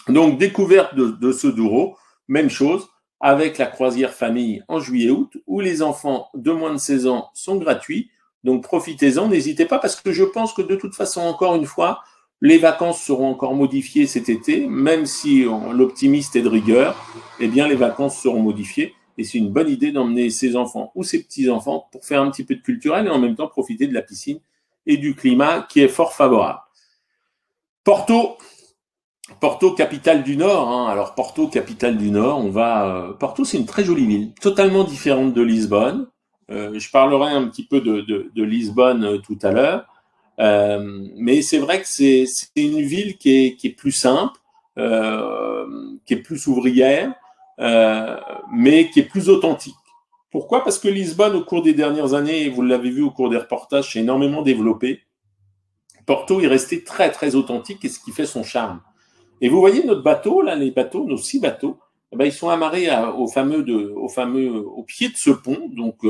Donc, découverte de ce Douro, même chose, avec la croisière famille en juillet-août, où les enfants de moins de 16 ans sont gratuits. Donc, profitez-en, n'hésitez pas, parce que je pense que de toute façon, encore une fois, les vacances seront encore modifiées cet été, même si l'optimiste est de rigueur, eh bien, les vacances seront modifiées. Et c'est une bonne idée d'emmener ses enfants ou ses petits-enfants pour faire un petit peu de culturel et en même temps profiter de la piscine et du climat qui est fort favorable. Porto, capitale du Nord. Alors Porto, capitale du Nord, Porto, c'est une très jolie ville, totalement différente de Lisbonne. Je parlerai un petit peu de Lisbonne tout à l'heure. Mais c'est vrai que c'est une ville qui est plus simple, qui est plus ouvrière, mais qui est plus authentique. Pourquoi? Parce que Lisbonne, au cours des dernières années, et vous l'avez vu au cours des reportages, s'est énormément développé. Porto est resté très, très authentique, et ce qui fait son charme. Et vous voyez notre bateau, là, nos 6 bateaux, ils sont amarrés au pied de ce pont. Donc,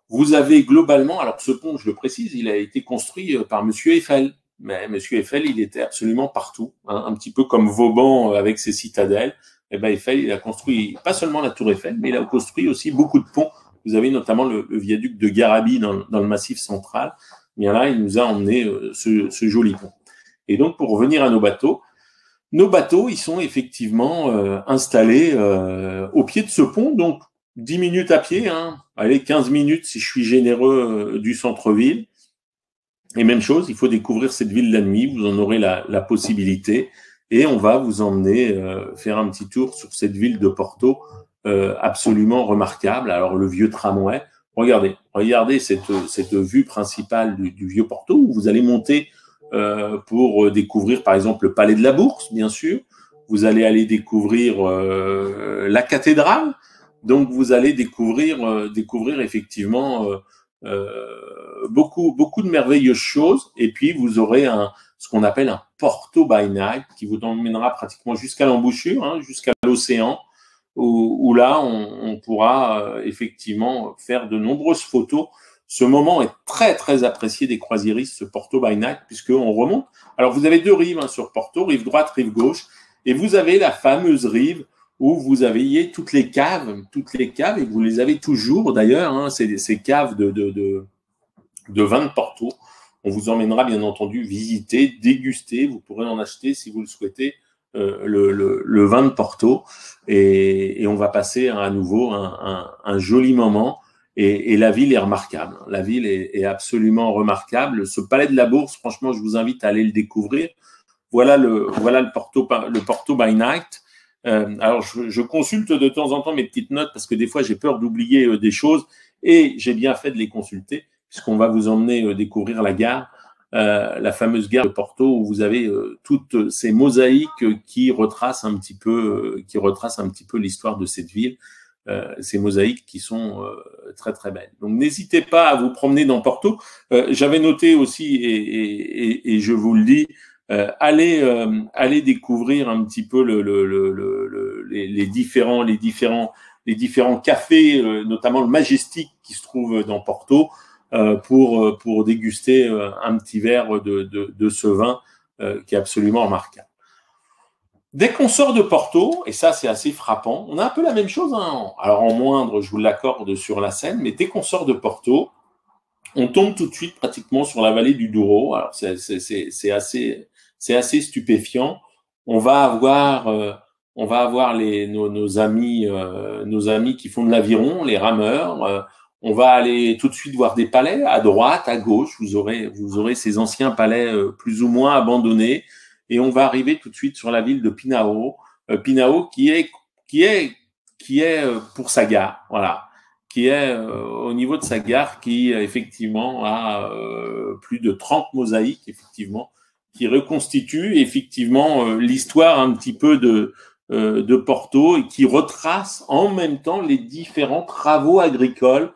vous avez globalement, alors ce pont, je le précise, il a été construit par Monsieur Eiffel. Mais Monsieur Eiffel, il était absolument partout, un petit peu comme Vauban avec ses citadelles. Eiffel, il a construit pas seulement la tour Eiffel, mais il a construit aussi beaucoup de ponts. Vous avez notamment le viaduc de Garabi dans le Massif central. Bien là, il nous a emmené ce joli pont. Et donc, pour revenir à nos bateaux, ils sont effectivement installés au pied de ce pont, donc 10 minutes à pied, allez, 15 minutes si je suis généreux du centre-ville. Et même chose, il faut découvrir cette ville la nuit, vous en aurez la possibilité. Et on va vous emmener faire un petit tour sur cette ville de Porto absolument remarquable. Alors le vieux tramway, regardez cette vue principale du vieux Porto où vous allez monter pour découvrir par exemple le palais de la Bourse, bien sûr. vous allez aller découvrir la cathédrale. Donc vous allez découvrir effectivement beaucoup de merveilleuses choses. Et puis vous aurez ce qu'on appelle un Porto by Night qui vous emmènera pratiquement jusqu'à l'embouchure, hein, jusqu'à l'océan, où là on pourra effectivement faire de nombreuses photos. Ce moment est très très apprécié des croisiéristes, ce Porto by Night, puisqu'on remonte. Alors vous avez deux rives hein, sur Porto, rive droite, rive gauche, et vous avez la fameuse rive où vous avez toutes les caves, et vous les avez toujours d'ailleurs, hein, ces caves de vin de Porto. On vous emmènera bien entendu visiter, déguster, vous pourrez en acheter si vous le souhaitez, le vin de Porto, et on va passer à nouveau un joli moment. Et la ville est remarquable. La ville est absolument remarquable. Ce palais de la Bourse, franchement, je vous invite à aller le découvrir. Voilà le Porto by Night. Alors, je consulte de temps en temps mes petites notes parce que des fois, j'ai peur d'oublier des choses et j'ai bien fait de les consulter puisqu'on va vous emmener découvrir la gare, la fameuse gare de Porto où vous avez toutes ces mosaïques qui retracent un petit peu l'histoire de cette ville. Ces mosaïques qui sont très très belles. Donc n'hésitez pas à vous promener dans Porto. J'avais noté aussi et je vous le dis, allez découvrir un petit peu les différents cafés, notamment le Majestic qui se trouve dans Porto, pour déguster un petit verre de ce vin qui est absolument remarquable. Dès qu'on sort de Porto, et ça c'est assez frappant, on a un peu la même chose, hein. Alors en moindre, je vous l'accorde, sur la Seine, mais dès qu'on sort de Porto, on tombe tout de suite pratiquement sur la vallée du Douro. Alors c'est assez stupéfiant. On va avoir nos amis qui font de l'aviron, les rameurs. On va aller tout de suite voir des palais à droite, à gauche. Vous aurez ces anciens palais plus ou moins abandonnés. Et on va arriver tout de suite sur la ville de Pinhao. Pinhao qui est pour sa gare, voilà, qui est au niveau de sa gare, qui effectivement a plus de 30 mosaïques, effectivement, qui reconstituent effectivement l'histoire un petit peu de Porto et qui retrace en même temps les différents travaux agricoles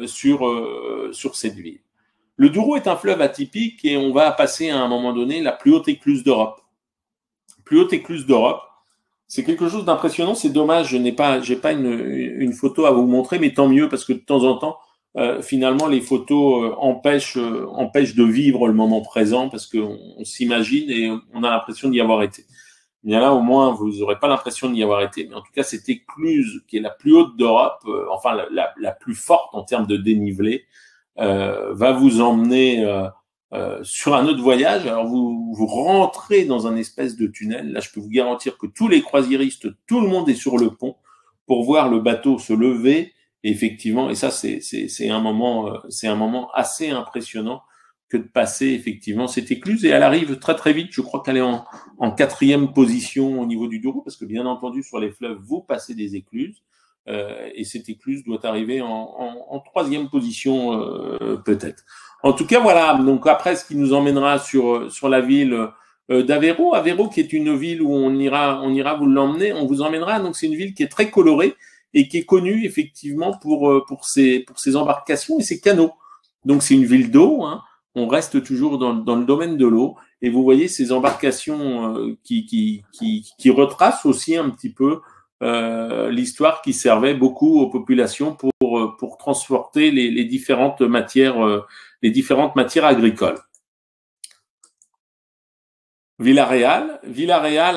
sur cette ville. Le Douro est un fleuve atypique et on va passer à un moment donné la plus haute écluse d'Europe. Plus haute écluse d'Europe, c'est quelque chose d'impressionnant. C'est dommage, j'ai pas une photo à vous montrer, mais tant mieux parce que de temps en temps, finalement, les photos empêchent de vivre le moment présent parce qu'on s'imagine et on a l'impression d'y avoir été. Bien là, au moins, vous n'aurez pas l'impression d'y avoir été. Mais en tout cas, cette écluse qui est la plus haute d'Europe, enfin la plus forte en termes de dénivelé, va vous emmener sur un autre voyage. Alors vous rentrez dans un espèce de tunnel. Là, je peux vous garantir que tous les croisiéristes, tout le monde est sur le pont pour voir le bateau se lever. Et effectivement, et ça c'est un moment assez impressionnant que de passer effectivement cette écluse. Et elle arrive très très vite. Je crois qu'elle est en 4e position au niveau du Douro, parce que bien entendu sur les fleuves vous passez des écluses. Et cette écluse doit arriver en 3e position peut-être. En tout cas, voilà. Donc après, ce qui nous emmènera sur la ville d'Aveiro. Aveiro, qui est une ville où on ira vous l'emmener. On vous emmènera. Donc c'est une ville qui est très colorée et qui est connue effectivement pour ses embarcations et ses canots. Donc c'est une ville d'eau. Hein. On reste toujours dans le domaine de l'eau. Et vous voyez ces embarcations qui retracent aussi un petit peu l'histoire qui servait beaucoup aux populations pour transporter les différentes matières agricoles. Villarreal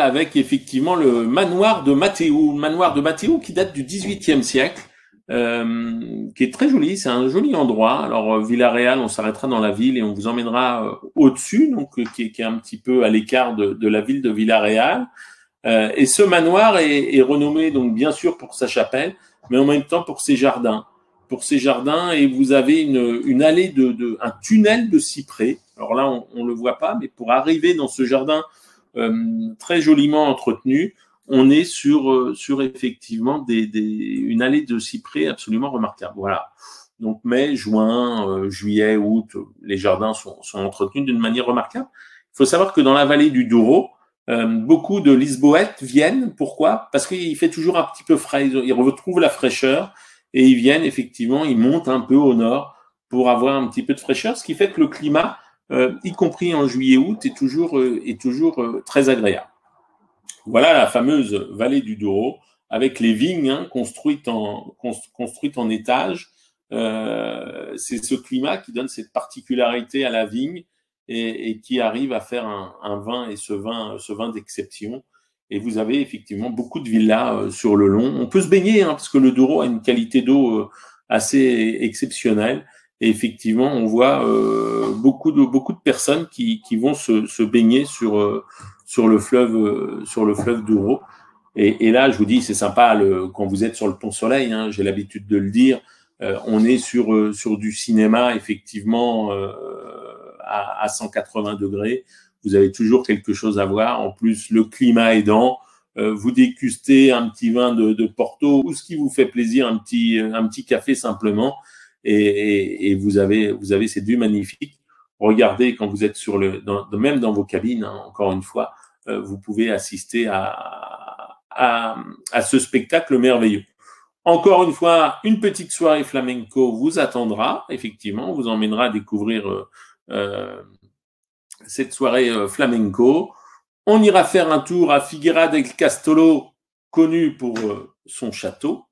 avec effectivement le manoir de Matteo qui date du XVIIIe siècle, qui est très joli. C'est un joli endroit. Alors Villarreal, on s'arrêtera dans la ville et on vous emmènera au-dessus, donc qui est un petit peu à l'écart de la ville de Villarreal. Et ce manoir est renommé donc bien sûr pour sa chapelle, mais en même temps pour ses jardins. Et vous avez une allée un tunnel de cyprès. Alors là, on le voit pas, mais pour arriver dans ce jardin très joliment entretenu, on est sur effectivement une allée de cyprès absolument remarquable. Voilà. Donc mai, juin, juillet, août, les jardins sont entretenus d'une manière remarquable. Il faut savoir que dans la vallée du Douro, Beaucoup de Lisboètes viennent. Pourquoi? Parce qu'il fait toujours un petit peu frais. Ils retrouvent la fraîcheur et ils viennent effectivement, ils montent un peu au nord pour avoir un petit peu de fraîcheur, ce qui fait que le climat, y compris en juillet-août, est toujours très agréable. Voilà la fameuse vallée du Douro avec les vignes construites en étage. C'est ce climat qui donne cette particularité à la vigne et qui arrive à faire un vin et ce vin d'exception. Et vous avez effectivement beaucoup de villas sur le long. On peut se baigner parce que le Douro a une qualité d'eau assez exceptionnelle. Et effectivement, on voit beaucoup de personnes qui vont se baigner sur le fleuve Douro. Et là, je vous dis, c'est sympa quand vous êtes sur le Pont Soleil. J'ai l'habitude de le dire. On est sur du cinéma effectivement à 180 degrés. Vous avez toujours quelque chose à voir. En plus, le climat aidant, vous dégustez un petit vin de Porto ou ce qui vous fait plaisir, un petit café simplement, et vous avez cette vue magnifique. Regardez quand vous êtes même dans vos cabines, encore une fois, vous pouvez assister à ce spectacle merveilleux. Encore une fois, une petite soirée flamenco vous attendra, effectivement, vous emmènera à découvrir cette soirée flamenco. On ira faire un tour à Figueira del Castolo, connu pour son château.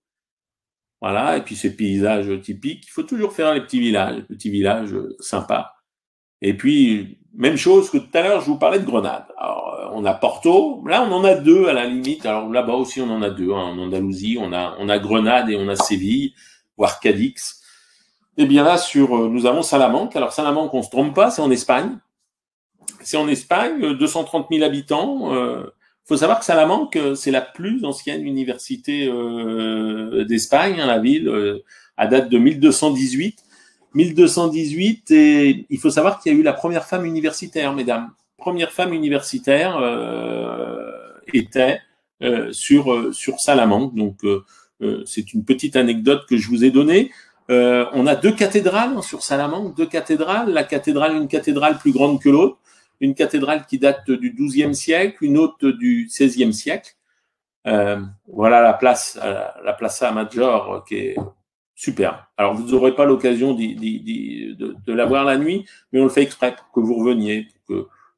Voilà, et puis ces paysages typiques. Il faut toujours faire les petits villages sympas. Et puis, même chose que tout à l'heure, je vous parlais de Grenade. Alors, on a Porto. Là, on en a deux à la limite. Alors là-bas aussi, on en a deux. En Andalousie, on a Grenade et on a Séville, voire Cadix. Et bien là, nous avons Salamanque. Alors Salamanque, on se trompe pas, c'est en Espagne. C'est en Espagne, 230 000 habitants. Faut savoir que Salamanque, c'est la plus ancienne université d'Espagne, la ville, à date de 1218. 1218, et il faut savoir qu'il y a eu la première femme universitaire, mesdames. Première femme universitaire était sur Salamanque. Donc, c'est une petite anecdote que je vous ai donnée. On a deux cathédrales sur Salamanque, deux cathédrales. Une cathédrale plus grande que l'autre, une cathédrale qui date du XIIe siècle, une autre du XVIe siècle. Voilà la Plaza Major qui est super. Alors, vous n'aurez pas l'occasion de la voir la nuit, mais on le fait exprès pour que vous reveniez,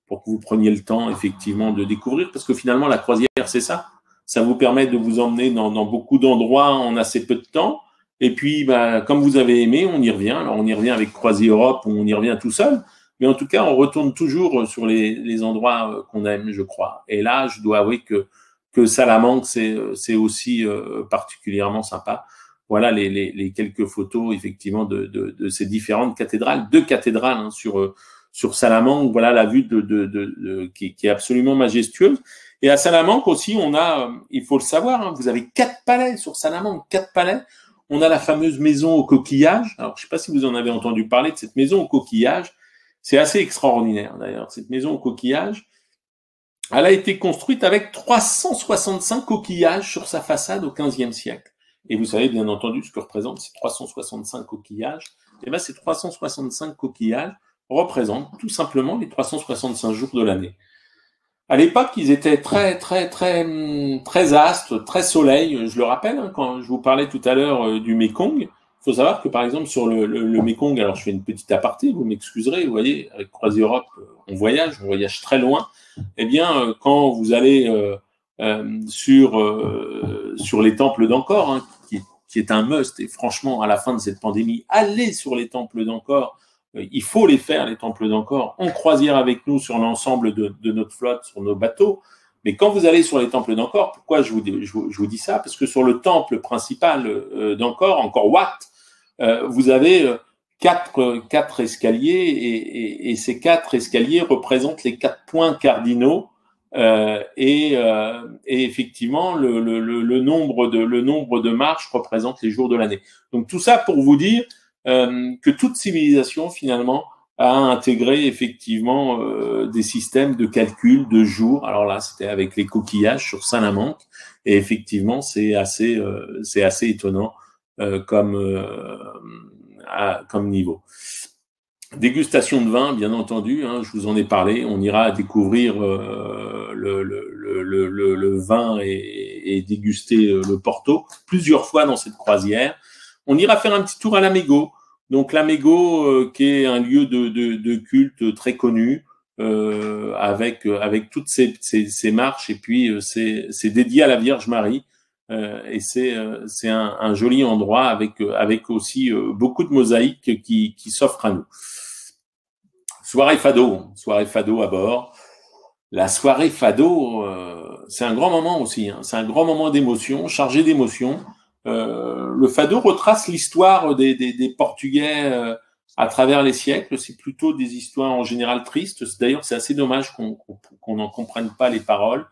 pour que vous preniez le temps, effectivement, de découvrir, parce que finalement, la croisière, c'est ça. Ça vous permet de vous emmener dans beaucoup d'endroits en assez peu de temps. Et puis, comme vous avez aimé, on y revient. Alors, on y revient avec Croisière Europe, ou on y revient tout seul. Mais en tout cas, on retourne toujours sur les endroits qu'on aime, je crois. Et là, je dois avouer que Salamanque, c'est aussi particulièrement sympa. Voilà les quelques photos effectivement de ces différentes cathédrales, deux cathédrales sur Salamanque. Voilà la vue qui est absolument majestueuse. Et à Salamanque aussi, on a, il faut le savoir, vous avez 4 palais sur Salamanque, 4 palais. On a la fameuse maison au coquillage. Alors, je ne sais pas si vous en avez entendu parler de cette maison au coquillage. C'est assez extraordinaire d'ailleurs. Cette maison au coquillage, elle a été construite avec 365 coquillages sur sa façade au XVe siècle. Et vous savez bien entendu ce que représentent ces 365 coquillages. Et bien, ces 365 coquillages représentent tout simplement les 365 jours de l'année. À l'époque, ils étaient très astres, très soleil. Je le rappelle, quand je vous parlais tout à l'heure du Mékong, il faut savoir que par exemple sur le Mékong, alors je fais une petite aparté, vous m'excuserez, vous voyez, avec Croisière Europe, on voyage très loin. Eh bien, quand vous allez sur les temples d'Angkor, qui est un must, et franchement, à la fin de cette pandémie, allez sur les temples d'Angkor. Il faut les faire, les temples d'Angkor, en croisière avec nous sur l'ensemble de notre flotte, sur nos bateaux. Mais quand vous allez sur les temples d'Angkor, pourquoi je vous dis ça? Parce que sur le temple principal d'Angkor, Angkor Wat, vous avez quatre escaliers et ces 4 escaliers représentent les 4 points cardinaux et effectivement le nombre de marches représente les jours de l'année. Donc tout ça pour vous dire que toute civilisation finalement a intégré effectivement des systèmes de calcul de jours. Alors là, c'était avec les coquillages sur Salamanque et effectivement c'est assez étonnant comme niveau. Dégustation de vin, bien entendu, hein, je vous en ai parlé. On ira découvrir le vin et déguster le Porto plusieurs fois dans cette croisière. On ira faire un petit tour à l'Amego. Donc l'Amego, qui est un lieu de culte très connu, avec toutes ces marches, et puis c'est dédié à la Vierge Marie. Et c'est un joli endroit avec aussi beaucoup de mosaïques qui s'offrent à nous. Soirée fado à bord. La soirée fado, c'est un grand moment aussi. Hein. C'est un grand moment d'émotion, chargé d'émotions. Le fado retrace l'histoire des Portugais à travers les siècles. C'est plutôt des histoires en général tristes. D'ailleurs, c'est assez dommage qu'on n'en comprenne pas les paroles.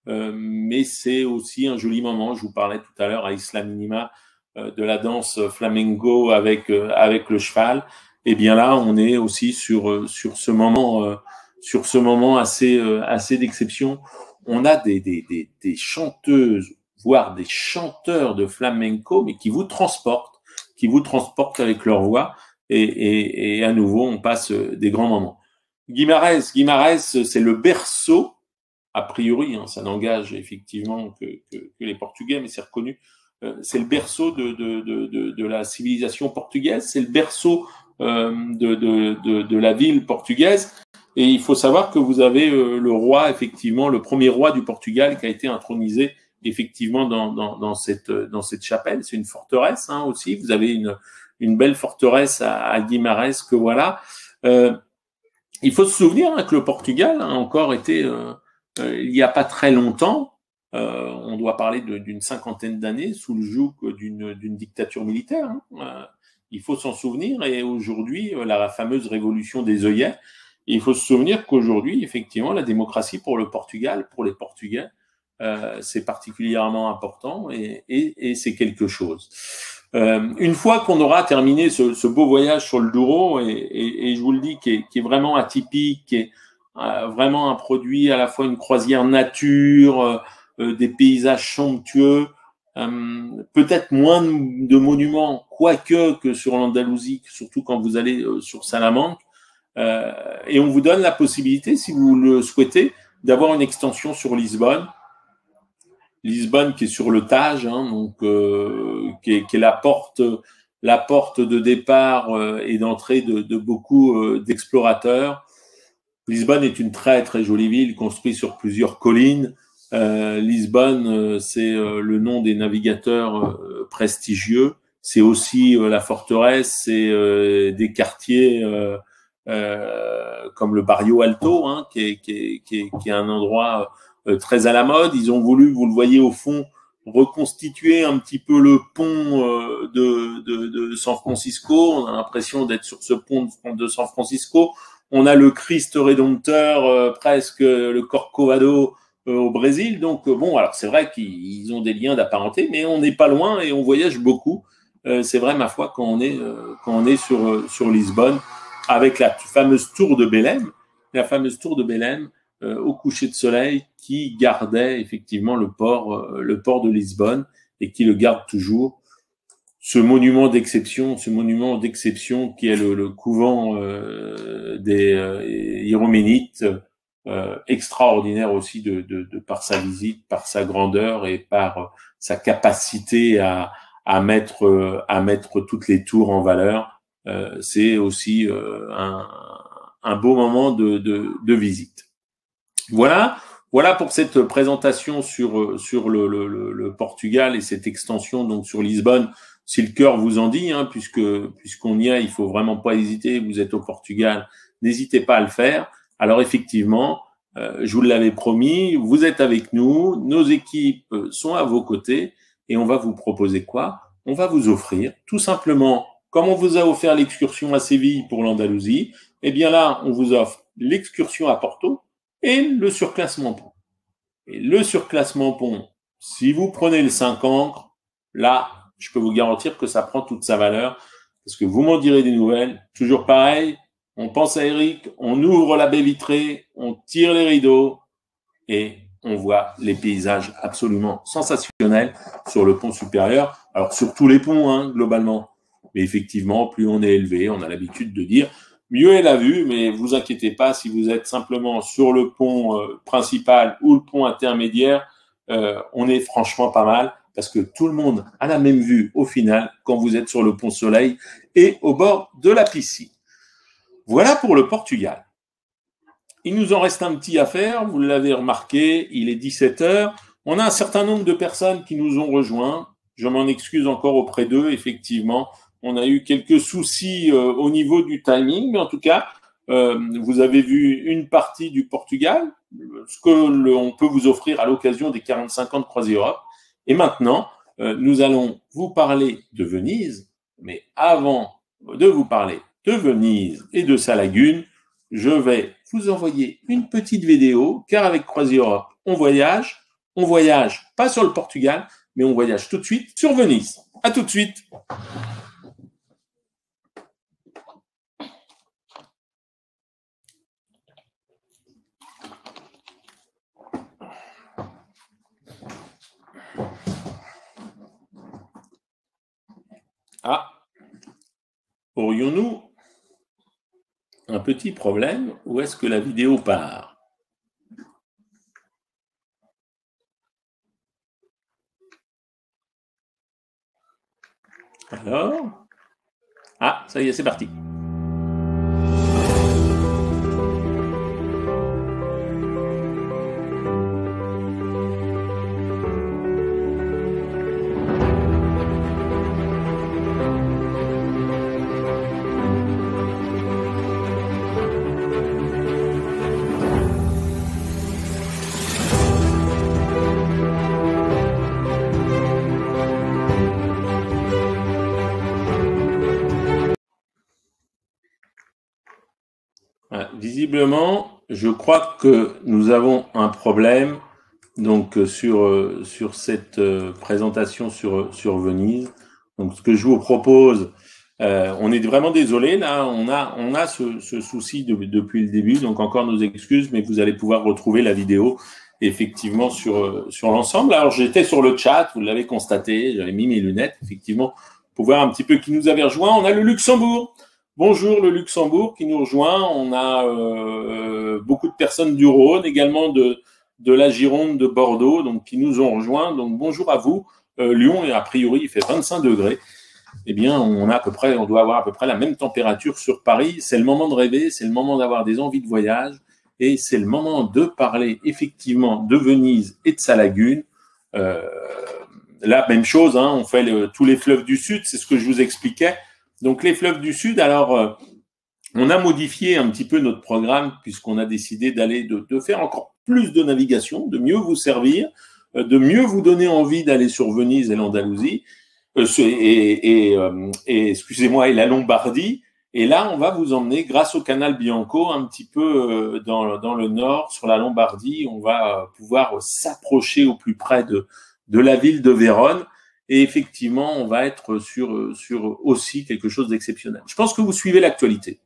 Mais c'est aussi un joli moment. Je vous parlais tout à l'heure à Isla Minima de la danse flamenco avec le cheval. Et bien là, on est aussi sur ce moment assez d'exception. On a des chanteuses, voire des chanteurs de flamenco, mais qui vous transportent avec leur voix. Et à nouveau, on passe des grands moments. Guimarães, c'est le berceau, a priori, hein, ça n'engage effectivement que les Portugais, mais c'est reconnu. C'est le berceau de la civilisation portugaise, c'est le berceau de la ville portugaise. Et il faut savoir que vous avez le roi, effectivement, le premier roi du Portugal qui a été intronisé effectivement dans cette chapelle. C'est une forteresse hein, aussi. Vous avez une belle forteresse à Guimarães que voilà. Il faut se souvenir hein, que le Portugal a encore été, il n'y a pas très longtemps, on doit parler d'une cinquantaine d'années, sous le joug d'une dictature militaire. Hein. Il faut s'en souvenir. Et aujourd'hui, la fameuse révolution des œillets, il faut se souvenir qu'aujourd'hui, effectivement, la démocratie pour le Portugal, pour les Portugais, c'est particulièrement important et c'est quelque chose. Une fois qu'on aura terminé ce beau voyage sur le Douro, et je vous le dis, qui est vraiment atypique, qui est vraiment un produit à la fois une croisière nature, des paysages somptueux, peut-être moins de monuments, quoique que sur l'Andalousie, surtout quand vous allez sur Salamanque, et on vous donne la possibilité, si vous le souhaitez, d'avoir une extension sur Lisbonne. Lisbonne qui est sur le Tage, hein, donc qui est la porte de départ et d'entrée de beaucoup d'explorateurs. Lisbonne est une très très jolie ville construite sur plusieurs collines. Lisbonne, c'est le nom des navigateurs prestigieux. C'est aussi la forteresse, c'est des quartiers comme le Barrio Alto, hein, qui est un endroit très à la mode. Ils ont voulu, vous le voyez au fond, reconstituer un petit peu le pont de San Francisco. On a l'impression d'être sur ce pont de San Francisco. On a le Christ Rédempteur, presque le Corcovado au Brésil. Donc bon, alors c'est vrai qu'ils ont des liens d'apparenté, mais on n'est pas loin et on voyage beaucoup. C'est vrai, ma foi, quand on est sur Lisbonne, avec la fameuse tour de Belém, au coucher de soleil, qui gardait effectivement le port de Lisbonne et qui le garde toujours. Ce monument d'exception qui est le couvent des Hiéroménites, extraordinaire aussi de par sa visite, par sa grandeur et par sa capacité à mettre toutes les tours en valeur. C'est aussi un beau moment de visite. Voilà pour cette présentation sur le Portugal et cette extension donc sur Lisbonne. Si le cœur vous en dit, hein, puisqu'on y est, il faut vraiment pas hésiter. Vous êtes au Portugal, n'hésitez pas à le faire. Alors effectivement, je vous l'avais promis, vous êtes avec nous, nos équipes sont à vos côtés et on va vous proposer quoi? On va vous offrir tout simplement, comme on vous a offert l'excursion à Séville pour l'Andalousie, eh bien là, on vous offre l'excursion à Porto et le surclassement pont. Et le surclassement pont, si vous prenez le 5 ancres, là, je peux vous garantir que ça prend toute sa valeur, parce que vous m'en direz des nouvelles. Toujours pareil, on pense à Eric, on ouvre la baie vitrée, on tire les rideaux et on voit les paysages absolument sensationnels sur le pont supérieur. Alors sur tous les ponts, hein, globalement. Mais effectivement, plus on est élevé, on a l'habitude de dire, mieux est la vue, mais vous inquiétez pas, si vous êtes simplement sur le pont principal ou le pont intermédiaire, on est franchement pas mal parce que tout le monde a la même vue au final quand vous êtes sur le pont Soleil et au bord de la piscine. Voilà pour le Portugal. Il nous en reste un petit à faire, vous l'avez remarqué, il est 17 heures. On a un certain nombre de personnes qui nous ont rejoints. Je m'en excuse encore auprès d'eux, effectivement. On a eu quelques soucis au niveau du timing, mais en tout cas, vous avez vu une partie du Portugal, ce que l'on peut vous offrir à l'occasion des 45 ans de CroisiEurope. Et maintenant, nous allons vous parler de Venise, mais avant de vous parler de Venise et de sa lagune, je vais vous envoyer une petite vidéo, car avec CroisiEurope, on voyage pas sur le Portugal, mais on voyage tout de suite sur Venise. À tout de suite. Ah, aurions-nous un petit problème? Où est-ce que la vidéo part? Alors, ah, ça y est, c'est parti. Visiblement, je crois que nous avons un problème donc sur cette présentation sur Venise. Donc ce que je vous propose, on est vraiment désolé là, on a ce souci depuis le début, donc encore nos excuses, mais vous allez pouvoir retrouver la vidéo effectivement sur l'ensemble. Alors j'étais sur le chat, vous l'avez constaté, j'avais mis mes lunettes effectivement pour voir un petit peu qui nous avait rejoint. On a le Luxembourg. Bonjour le Luxembourg qui nous rejoint. On a beaucoup de personnes du Rhône, également de la Gironde, de Bordeaux, donc qui nous ont rejoints. Donc bonjour à vous. Lyon, et a priori, il fait 25 degrés. Eh bien, on doit avoir à peu près la même température sur Paris. C'est le moment de rêver, c'est le moment d'avoir des envies de voyage, et c'est le moment de parler effectivement de Venise et de sa lagune. Là, même chose, hein, on fait tous les fleuves du Sud, c'est ce que je vous expliquais. Donc les fleuves du Sud, alors on a modifié un petit peu notre programme puisqu'on a décidé de faire encore plus de navigation, de mieux vous servir, de mieux vous donner envie d'aller sur Venise et l'Andalousie, et excusez-moi, et la Lombardie. Et là, on va vous emmener grâce au canal Bianco un petit peu dans le nord, sur la Lombardie. On va pouvoir s'approcher au plus près de la ville de Vérone. Et effectivement, on va être sur aussi quelque chose d'exceptionnel. Je pense que vous suivez l'actualité.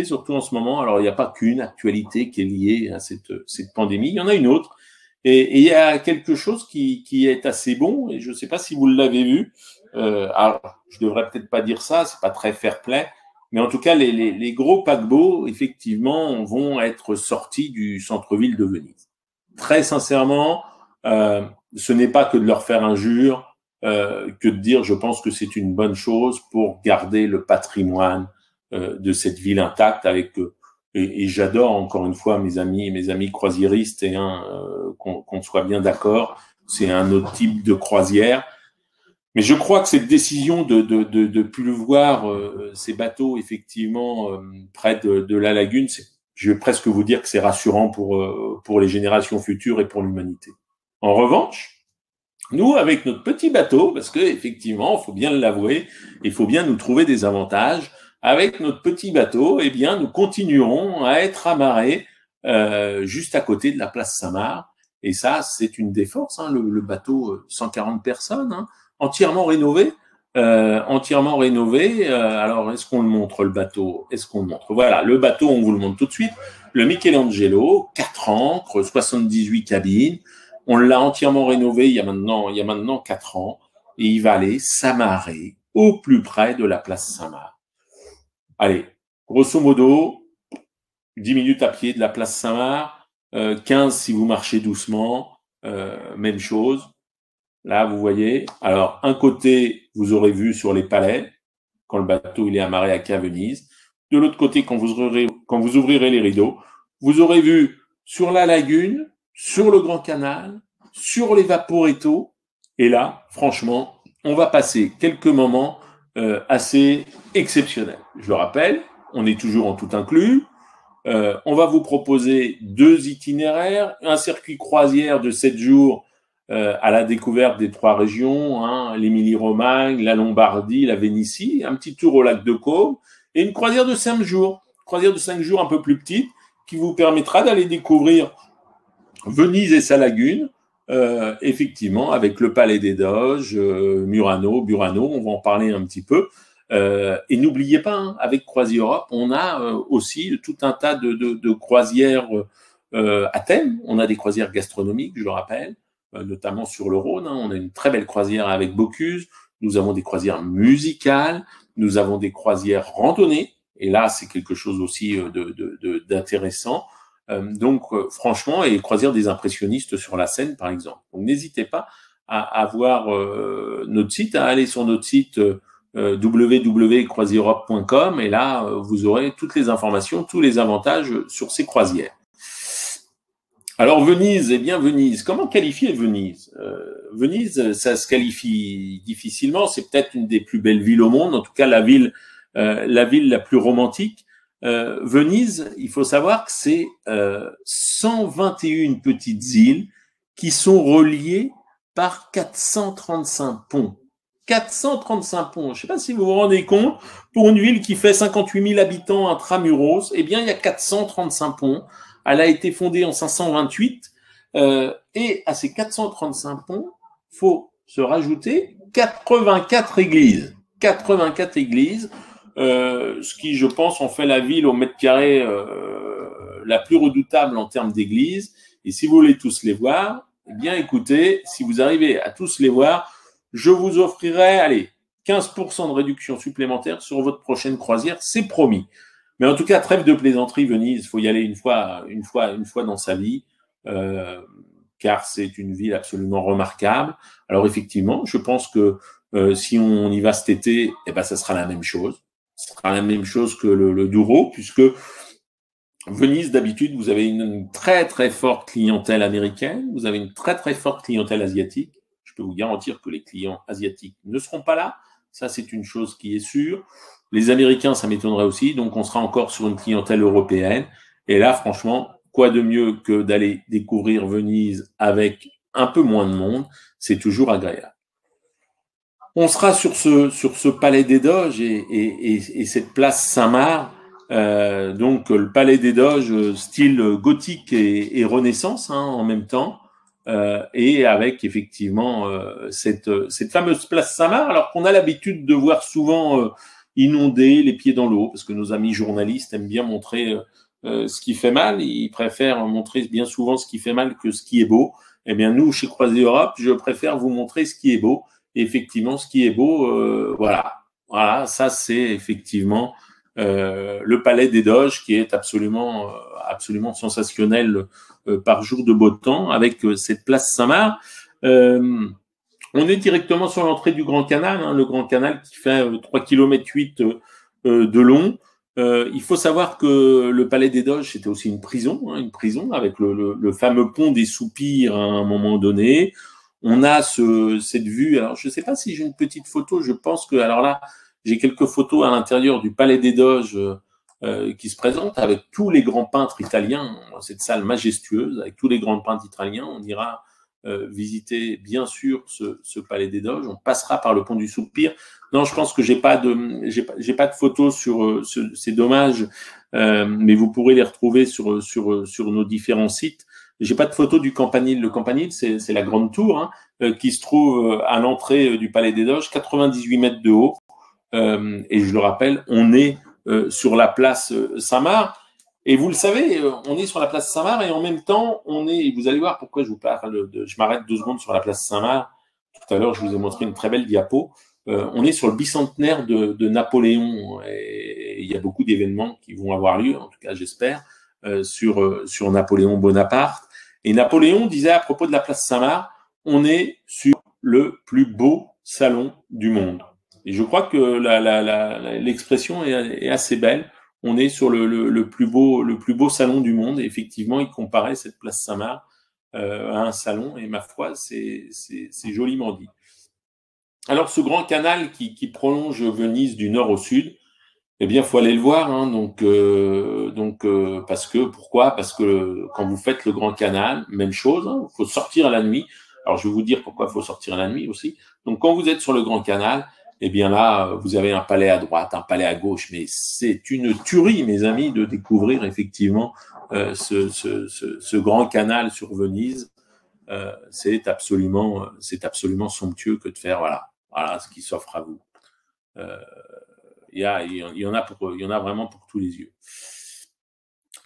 Surtout en ce moment. Alors, il n'y a pas qu'une actualité qui est liée à cette pandémie. Il y en a une autre. Et il y a quelque chose qui est assez bon. Et je ne sais pas si vous l'avez vu. Alors, je devrais peut-être pas dire ça. C'est pas très fair-play. Mais en tout cas, les gros paquebots, effectivement, vont être sortis du centre-ville de Venise. Très sincèrement, ce n'est pas que de leur faire injure, que de dire je pense que c'est une bonne chose pour garder le patrimoine de cette ville intacte avec et j'adore encore une fois mes amis croisiéristes et qu'on soit bien d'accord, c'est un autre type de croisière. Mais je crois que cette décision de plus voir ces bateaux effectivement près de la lagune, je vais presque vous dire que c'est rassurant pour les générations futures et pour l'humanité. En revanche, nous, avec notre petit bateau, parce que effectivement, il faut bien l'avouer, il faut bien nous trouver des avantages. Avec notre petit bateau, eh bien, nous continuerons à être amarrés juste à côté de la place Saint-Marc. Et ça, c'est une des forces, hein, le bateau 140 personnes, hein, entièrement rénové. Alors, est-ce qu'on le montre, le bateau? Est-ce qu'on le montre? Voilà, le bateau, on vous le montre tout de suite. Le Michelangelo, 4 ancres, 78 cabines. On l'a entièrement rénové il y a maintenant 4 ans. Et il va aller s'amarrer au plus près de la place Saint-Marc. allez, grosso modo, 10 minutes à pied de la place Saint-Marc, 15 si vous marchez doucement, même chose. Là, vous voyez. Alors, un côté, vous aurez vu sur les palais, quand le bateau il est amarré à quai à Venise. De l'autre côté, quand vous ouvrirez les rideaux, vous aurez vu sur la lagune, sur le Grand Canal, sur les Vaporetto. Et là, franchement, on va passer quelques moments assez exceptionnels. Je le rappelle, on est toujours en tout inclus. On va vous proposer 2 itinéraires, un circuit croisière de 7 jours à la découverte des 3 régions, hein, l'Émilie-Romagne, la Lombardie, la Vénétie, un petit tour au lac de Caume et une croisière de 5 jours. Croisière de 5 jours un peu plus petite qui vous permettra d'aller découvrir Venise et sa lagune, effectivement, avec le Palais des Doges, Murano, Burano, on va en parler un petit peu. Et n'oubliez pas, hein, avec CroisiEurope, on a aussi tout un tas de croisières à thème. On a des croisières gastronomiques, je le rappelle, notamment sur le Rhône. Hein. On a une très belle croisière avec Bocuse. Nous avons des croisières musicales. Nous avons des croisières randonnées. Et là, c'est quelque chose aussi d'intéressant. Donc, franchement, et croisières des impressionnistes sur la Seine, par exemple. Donc, n'hésitez pas à voir notre site, à aller sur notre site www.croisieurope.com et là, vous aurez toutes les informations, tous les avantages sur ces croisières. Alors, Venise, eh bien, Venise, comment qualifier Venise Venise, ça se qualifie difficilement, c'est peut-être une des plus belles villes au monde, en tout cas la ville la plus romantique. Venise, il faut savoir que c'est 121 petites îles qui sont reliées par 435 ponts. 435 ponts. Je ne sais pas si vous vous rendez compte, pour une ville qui fait 58 000 habitants intramuros, eh bien, il y a 435 ponts. Elle a été fondée en 528 et à ces 435 ponts, faut se rajouter 84 églises. 84 églises, ce qui, je pense, en fait la ville au mètre carré la plus redoutable en termes d'églises. Et si vous voulez tous les voir, eh bien, écoutez, si vous arrivez à tous les voir, je vous offrirai, allez, 15% de réduction supplémentaire sur votre prochaine croisière, c'est promis. Mais en tout cas, trêve de plaisanterie, Venise, il faut y aller une fois dans sa vie, car c'est une ville absolument remarquable. Alors effectivement, je pense que si on y va cet été, eh ben, ça sera la même chose. Ce sera la même chose que le Douro, puisque Venise, d'habitude, vous avez une très très forte clientèle américaine, vous avez une très très forte clientèle asiatique. Je peux vous garantir que les clients asiatiques ne seront pas là. Ça, c'est une chose qui est sûre. Les Américains, ça m'étonnerait aussi. Donc, on sera encore sur une clientèle européenne. Et là, franchement, quoi de mieux que d'aller découvrir Venise avec un peu moins de monde? C'est toujours agréable. On sera sur ce palais des Doges et cette place Saint-Marc. Donc, le palais des Doges, style gothique et Renaissance, hein, en même temps. Et avec effectivement cette fameuse place Saint-Marc, alors qu'on a l'habitude de voir souvent inondée, les pieds dans l'eau, parce que nos amis journalistes aiment bien montrer ce qui fait mal. Ils préfèrent montrer bien souvent ce qui fait mal que ce qui est beau. Eh bien, nous, chez CroisiEurope, je préfère vous montrer ce qui est beau. Et effectivement, ce qui est beau, voilà, ça c'est effectivement le palais des Doges qui est absolument sensationnel par jour de beau temps avec cette place Saint-Marc. On est directement sur l'entrée du Grand Canal, hein, le Grand Canal qui fait 3,8 km de long. Il faut savoir que le Palais des Doges, c'était aussi une prison avec le fameux pont des Soupirs à un moment donné. On a cette vue. Alors, je ne sais pas si j'ai une petite photo. Je pense que, alors là, j'ai quelques photos à l'intérieur du Palais des Doges qui se présentent avec tous les grands peintres italiens. Cette salle majestueuse avec tous les grands peintres italiens. On ira visiter bien sûr ce Palais des Doges. On passera par le pont du Soupir. Non, je pense que j'ai pas de photos sur c'est dommage, mais vous pourrez les retrouver sur nos différents sites. J'ai pas de photos du Campanile. Le Campanile, c'est la grande tour hein, qui se trouve à l'entrée du Palais des Doges, 98 mètres de haut. Et je le rappelle, on est sur la place Saint-Marc. Et vous le savez, on est sur la place Saint-Marc et en même temps, vous allez voir pourquoi je vous parle je m'arrête 2 secondes sur la place Saint-Marc. Tout à l'heure, je vous ai montré une très belle diapo. on est sur le bicentenaire de Napoléon et il y a beaucoup d'événements qui vont avoir lieu, en tout cas j'espère, sur Napoléon Bonaparte. Et Napoléon disait à propos de la place Saint-Marc, on est sur le plus beau salon du monde. Et je crois que l'expression est assez belle. On est sur le plus beau salon du monde. Et effectivement, il comparait cette place Saint-Marc à un salon. Et ma foi, c'est joliment dit. Alors, ce grand canal qui prolonge Venise du nord au sud, eh bien, faut aller le voir. Hein, pourquoi? Parce que quand vous faites le grand canal, même chose. Hein, faut sortir à la nuit. Alors, je vais vous dire pourquoi il faut sortir à la nuit aussi. Donc, quand vous êtes sur le grand canal, eh bien là, vous avez un palais à droite, un palais à gauche, mais c'est une tuerie, mes amis, de découvrir effectivement ce grand canal sur Venise. C'est absolument somptueux que de faire voilà ce qui s'offre à vous. Il y en a vraiment pour tous les yeux.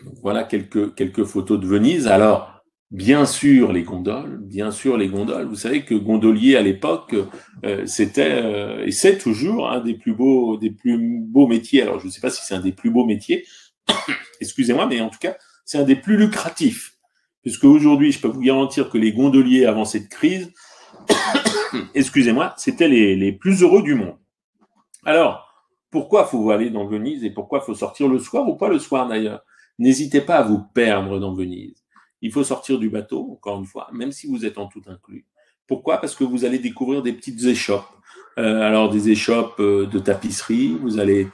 Donc, voilà quelques photos de Venise. Alors, bien sûr les gondoles. Vous savez que gondolier à l'époque, c'était et c'est toujours un des plus beaux métiers. Alors, je ne sais pas si c'est un des plus beaux métiers. Excusez-moi, mais en tout cas, c'est un des plus lucratifs. Puisque aujourd'hui, je peux vous garantir que les gondoliers avant cette crise, excusez-moi, c'était les plus heureux du monde. Alors, pourquoi faut aller dans Venise et pourquoi faut sortir le soir ou pas le soir d'ailleurs? N'hésitez pas à vous perdre dans Venise. Il faut sortir du bateau, encore une fois, même si vous êtes en tout inclus. Pourquoi? Parce que vous allez découvrir des petites échoppes. Alors des échoppes de tapisserie, vous allez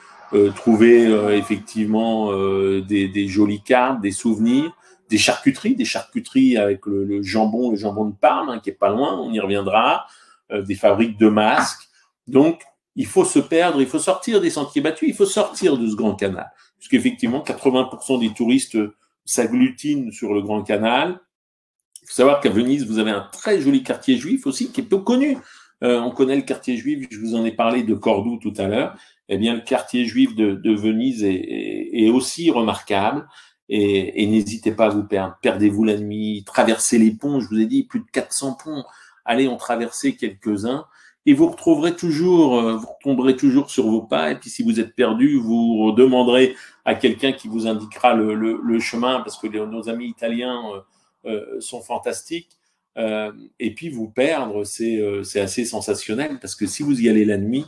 trouver effectivement des jolies cartes, des souvenirs, des charcuteries avec le jambon de Parme, hein, qui est pas loin, on y reviendra, des fabriques de masques. Donc, il faut se perdre, il faut sortir des sentiers battus, il faut sortir de ce grand canal. Puisqu'effectivement, 80% des touristes s'agglutinent sur le grand canal. Il faut savoir qu'à Venise, vous avez un très joli quartier juif aussi, qui est peu connu. On connaît le quartier juif, je vous en ai parlé de Cordoue tout à l'heure. Eh bien, le quartier juif de Venise est aussi remarquable. Et n'hésitez pas à vous perdre. Perdez-vous la nuit, traversez les ponts. Je vous ai dit, plus de 400 ponts. Allez en traverser quelques-uns. Et vous retomberez toujours sur vos pas. Et puis, si vous êtes perdu, vous demanderez à quelqu'un qui vous indiquera le chemin, parce que nos amis italiens sont fantastiques. Et puis, vous perdre, c'est assez sensationnel, parce que si vous y allez la nuit,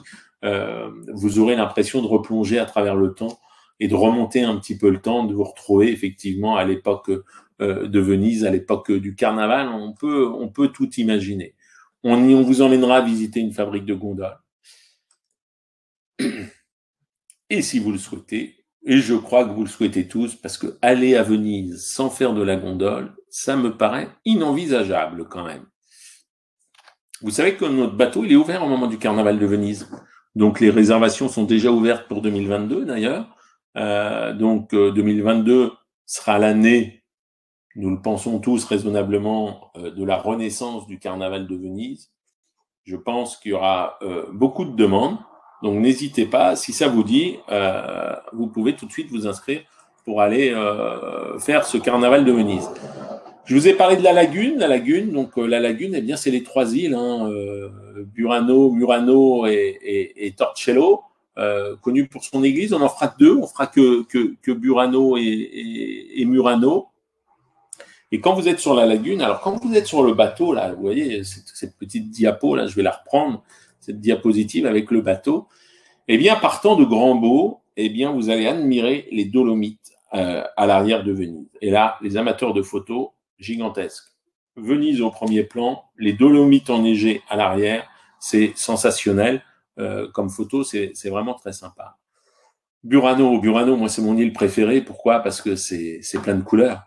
vous aurez l'impression de replonger à travers le temps et de remonter un petit peu le temps, de vous retrouver effectivement à l'époque de Venise, à l'époque du carnaval. On peut tout imaginer. On vous emmènera visiter une fabrique de gondoles. Et si vous le souhaitez, et je crois que vous le souhaitez tous, parce que aller à Venise sans faire de la gondole, ça me paraît inenvisageable quand même. Vous savez que notre bateau, il est ouvert au moment du carnaval de Venise. Donc les réservations sont déjà ouvertes pour 2022 d'ailleurs. 2022 sera l'année, nous le pensons tous raisonnablement, de la renaissance du carnaval de Venise. Je pense qu'il y aura beaucoup de demandes. Donc, n'hésitez pas. Si ça vous dit, vous pouvez tout de suite vous inscrire pour aller faire ce carnaval de Venise. Je vous ai parlé de la lagune. La lagune, eh bien, c'est les trois îles, hein, Burano, Murano et Torcello, connues pour son église. On en fera deux. On fera que Burano et Murano. Et quand vous êtes sur la lagune, alors quand vous êtes sur le bateau, là, vous voyez cette petite diapo, là, je vais la reprendre, cette diapositive avec le bateau, eh bien, partant de Grand-Beau, eh bien, vous allez admirer les Dolomites à l'arrière de Venise. Et là, les amateurs de photos, gigantesques. Venise au premier plan, les Dolomites enneigées à l'arrière, c'est sensationnel. Comme photo, c'est vraiment très sympa. Burano, moi, c'est mon île préférée. Pourquoi? Parce que c'est plein de couleurs.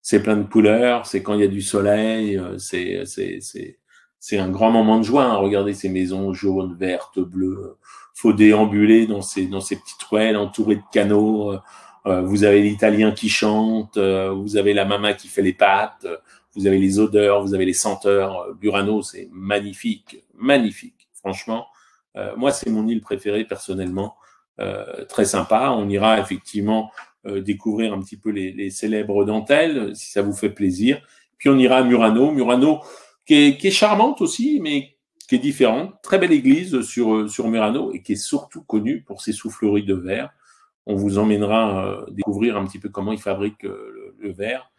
C'est plein de couleurs, c'est quand il y a du soleil, c'est un grand moment de joie. Hein. Regardez ces maisons jaunes, vertes, bleues. Faut déambuler dans ces petites ruelles entourées de canaux. Vous avez l'Italien qui chante, vous avez la maman qui fait les pâtes, vous avez les odeurs, vous avez les senteurs. Burano, c'est magnifique, magnifique. Franchement, moi, c'est mon île préférée personnellement. Très sympa. On ira effectivement découvrir un petit peu les célèbres dentelles, si ça vous fait plaisir. Puis on ira à Murano qui est charmante aussi, mais qui est différente. Très belle église sur Murano et qui est surtout connue pour ses souffleries de verre. On vous emmènera découvrir un petit peu comment ils fabriquent le verre.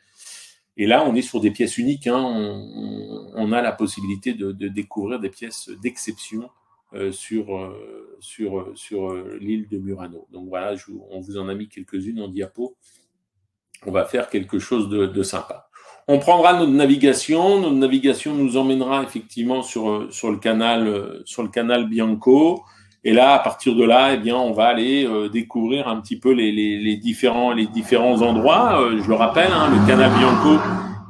Et là, on est sur des pièces uniques. Hein. On a la possibilité de découvrir des pièces d'exception sur l'île de Murano. Donc voilà, on vous en a mis quelques-unes en diapo. On va faire quelque chose de sympa. On prendra notre navigation. Notre navigation nous emmènera effectivement sur le canal Bianco. Et là, à partir de là, eh bien, on va aller découvrir un petit peu les différents endroits. Je le rappelle, hein, le canal Bianco,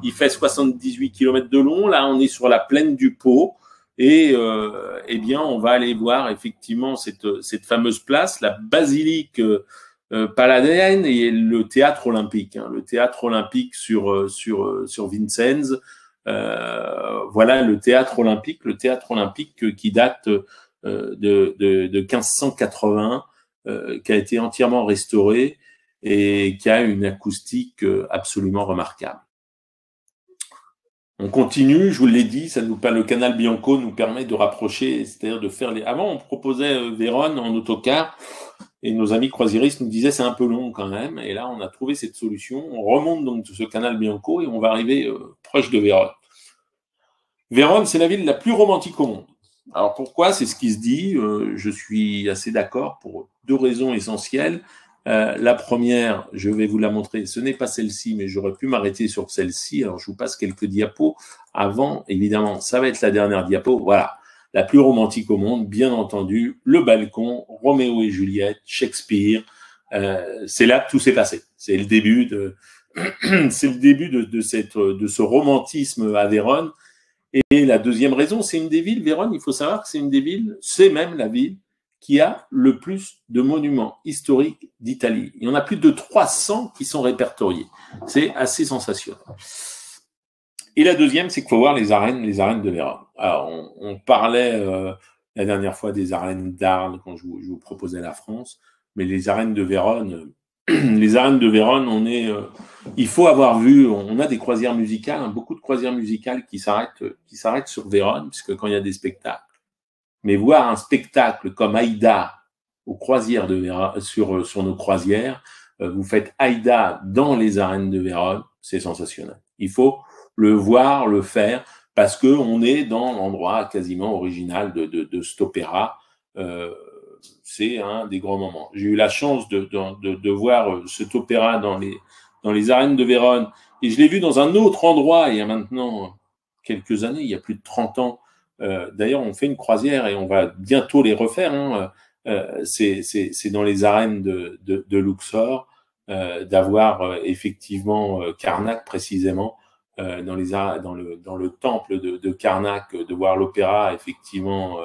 il fait 78 km de long. Là, on est sur la plaine du Pô. Et eh bien, on va aller voir effectivement cette fameuse place, la basilique Palladène et le théâtre olympique. Hein, le théâtre olympique sur Vincennes. Voilà le théâtre olympique qui date de 1580, qui a été entièrement restauré et qui a une acoustique absolument remarquable. On continue, je vous l'ai dit, le canal Bianco nous permet de rapprocher, c'est-à-dire de faire Avant, on proposait Vérone en autocar, et nos amis croisiéristes nous disaient c'est un peu long quand même, et là on a trouvé cette solution. On remonte donc ce canal Bianco et on va arriver proche de Vérone. Vérone, c'est la ville la plus romantique au monde. Alors pourquoi? C'est ce qui se dit. Je suis assez d'accord pour deux raisons essentielles. La première, je vais vous la montrer. Ce n'est pas celle-ci, mais j'aurais pu m'arrêter sur celle-ci. Alors je vous passe quelques diapos. Avant, évidemment, ça va être la dernière diapo. Voilà, la plus romantique au monde, bien entendu. Le balcon, Roméo et Juliette, Shakespeare. C'est là que tout s'est passé. C'est le début de ce romantisme à Vérone. Et la deuxième raison, c'est une des villes, Vérone, il faut savoir que c'est une des villes, c'est même la ville qui a le plus de monuments historiques d'Italie. Il y en a plus de 300 qui sont répertoriés. C'est assez sensationnel. Et la deuxième, c'est qu'il faut voir les arènes de Vérone. Alors, on parlait la dernière fois des arènes d'Arles quand je vous proposais la France, mais les arènes de Vérone, il faut avoir vu, on a des croisières musicales, hein, beaucoup de croisières musicales qui s'arrêtent sur Vérone, puisque quand il y a des spectacles. Mais voir un spectacle comme Aïda aux croisières de Vérone, sur nos croisières, vous faites Aïda dans les arènes de Vérone, c'est sensationnel. Il faut le voir, le faire, parce que on est dans l'endroit quasiment original de cet opéra. C'est un des grands moments. J'ai eu la chance de voir cet opéra dans les arènes de Vérone, et je l'ai vu dans un autre endroit il y a maintenant quelques années, il y a plus de 30 ans. D'ailleurs, on fait une croisière et on va bientôt les refaire. Hein. C'est dans les arènes de Luxor, d'avoir effectivement Karnak précisément, dans le temple de Karnak, de voir l'opéra effectivement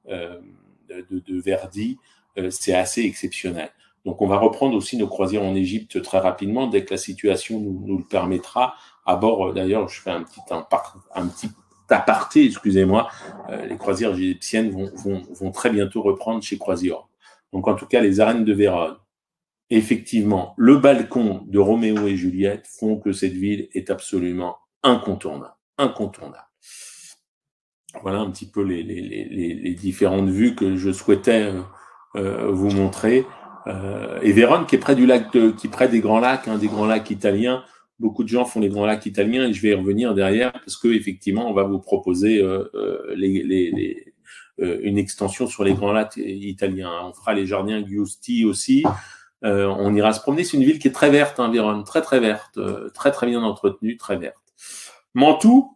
de Verdi, c'est assez exceptionnel. Donc on va reprendre aussi nos croisières en Égypte très rapidement dès que la situation nous le permettra. À bord, d'ailleurs, je fais un petit aparté, excusez-moi, les croisières égyptiennes vont très bientôt reprendre chez Croisior. Donc en tout cas, les arènes de Vérone, effectivement, le balcon de Roméo et Juliette font que cette ville est absolument incontournable. Voilà un petit peu les différentes vues que je souhaitais vous montrer. Et Vérone, qui est près près des Grands Lacs, des Grands Lacs italiens. Beaucoup de gens font les Grands Lacs italiens et je vais y revenir derrière parce que effectivement, on va vous proposer une extension sur les Grands Lacs italiens. On fera les jardins Giusti aussi. On ira se promener. C'est une ville qui est très verte, Vérone, très très verte, très très bien entretenue, très verte. Mantoue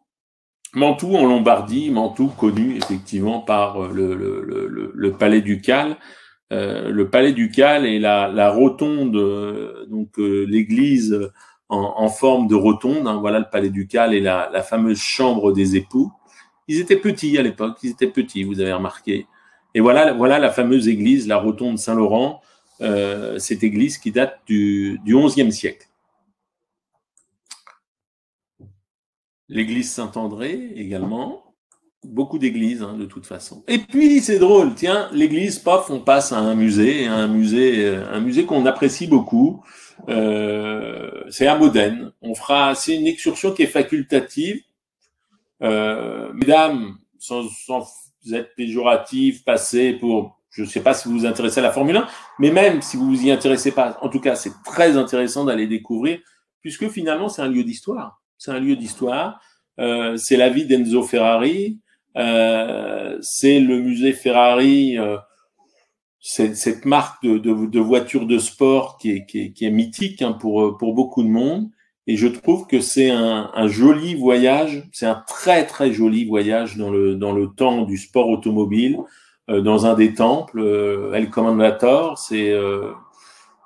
en Lombardie, Mantoue connu effectivement par le Palais ducal. Le Palais ducal et la rotonde, donc l'église en forme de rotonde. Hein, voilà le Palais ducal et la fameuse chambre des époux. Ils étaient petits à l'époque, vous avez remarqué. Et voilà la fameuse église, la rotonde Saint-Laurent, cette église qui date du XIe siècle. L'église Saint-André également. Beaucoup d'églises, de toute façon. Et puis, c'est drôle, tiens, l'église, paf, on passe à un musée qu'on apprécie beaucoup. C'est à Modène. C'est une excursion qui est facultative. Mesdames, sans être péjoratif, passer pour, je ne sais pas si vous vous intéressez à la Formule 1, mais même si vous vous y intéressez pas, en tout cas, c'est très intéressant d'aller découvrir, puisque finalement, c'est un lieu d'histoire. C'est un lieu d'histoire. C'est la vie d'Enzo Ferrari. C'est le musée Ferrari. C'est cette marque de voitures de sport qui est mythique hein, pour beaucoup de monde. Et je trouve que c'est un joli voyage, c'est un très très joli voyage dans le temps du sport automobile, dans un des temples, El Commandator.